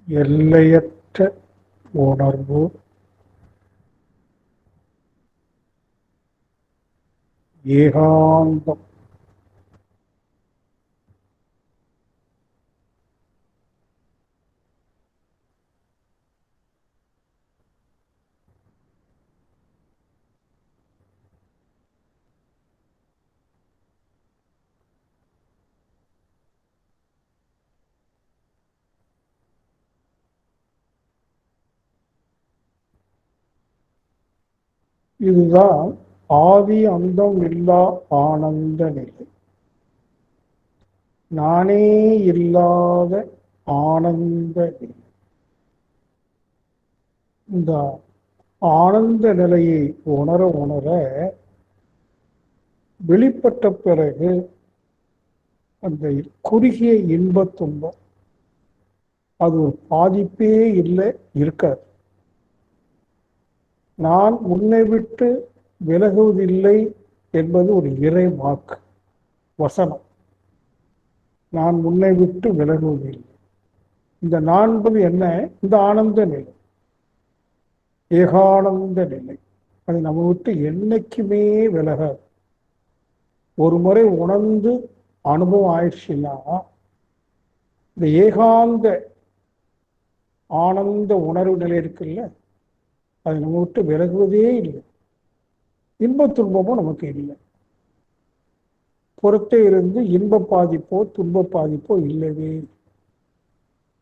எல்லையற்ற உணர்வு, ஏகாந்தம். இதுதான் ஆதி அந்தம் இல்லா ஆனந்த நிலை. நானே இல்லாத ஆனந்த நிலை. இந்த ஆனந்த நிலையை உணர உணர வெளிப்பட்ட பிறகு அந்த குறுகிய இன்ப துன்பம் அது ஒரு பாதிப்பே இல்லை, இருக்காது. நான் உன்னை விட்டு விலகுவதில்லை என்பது ஒரு இறை வாக்கு, வசனம். நான் உன்னை விட்டு விலகுவதில்லை. இந்த நான்பது என்ன? இந்த ஆனந்த நிலை, ஏகானந்த நிலை. அது நம்ம விட்டு என்னைக்குமே விலகாது. ஒரு முறை உணர்ந்து அனுபவம் ஆயிடுச்சுன்னா இந்த ஏகாந்த ஆனந்த உணர்வு நிலை இருக்குல்ல, அது நம்ம விட்டு விலகுவதே இல்லை. இன்பத் துன்பமும் நமக்கு இல்லை. புறத்தே இருந்து இன்ப பாதிப்போ துன்ப பாதிப்போ இல்லவே.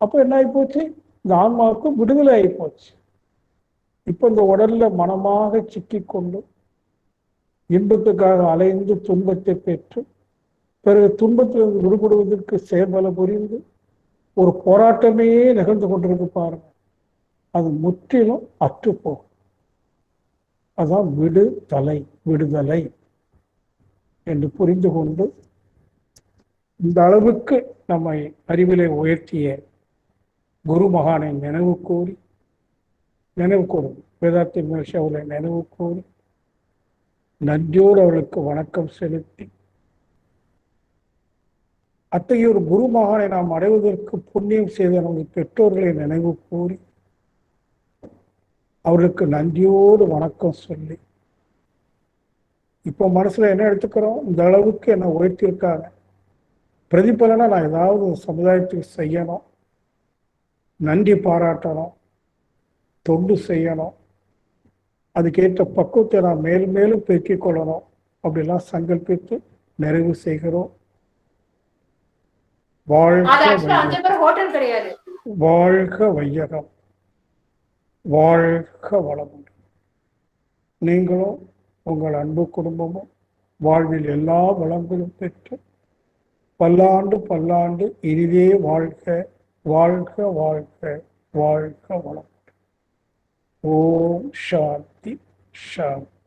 அப்போ என்ன ஆகிப்போச்சு? இந்த ஆன்மாவுக்கு விடுதலை ஆகி போச்சு. இப்போ இந்த உடல்ல மனமாக சிக்கிக்கொண்டு இன்பத்துக்காக அலைந்து துன்பத்தை பெற்று பிறகு துன்பத்திலிருந்து விடுபடுவதற்கு செயல்பல புரிந்து ஒரு போராட்டமே நிகழ்ந்து கொண்டிருக்கு பாருங்க. அது முற்றிலும் அற்றுப்போகும். அதான் விடுதலை என்று புரிந்து கொண்டு இந்த அளவுக்கு நம்மை அறிவிலை உயர்த்திய குரு மகானை நினைவு கூறும் வேதாத்தி மகர்ஷி அவர்களை நினைவு கூறி நன்றியோடு அவளுக்கு வணக்கம் செலுத்தி, அத்தகைய ஒரு குரு மகானை நாம் அடைவதற்கு புண்ணியம் செய்த நமது பெற்றோர்களை நினைவு கூறி அவர்களுக்கு நன்றியோடு வணக்கம் சொல்லி, இப்போ மனசுல என்ன எடுத்துக்கிறோம்? இந்த அளவுக்கு என்னை உயர்த்தியிருக்காங்க, பிரதிபலனா நான் ஏதாவது சமுதாயத்துக்கு செய்யணும், நன்றி பாராட்டணும், தொண்டு செய்யணும், அதுக்கேற்ற பக்குவத்தை நான் மேலும் மேலும் பெருக்கிக் கொள்ளணும் அப்படிலாம் சங்கல்பித்து நிறைவு செய்கிறோம். வாழ்க வையகம், வாழ்க வளமுடன். நீங்களும் உங்கள் அன்பு குடும்பமும் வாழ்வில் எல்லா வளங்களும் பெற்று பல்லாண்டு இனிதே வாழ்க வாழ்க வாழ்க வாழ்க வளமுடன். ஓம் சாந்தி சாந்தி.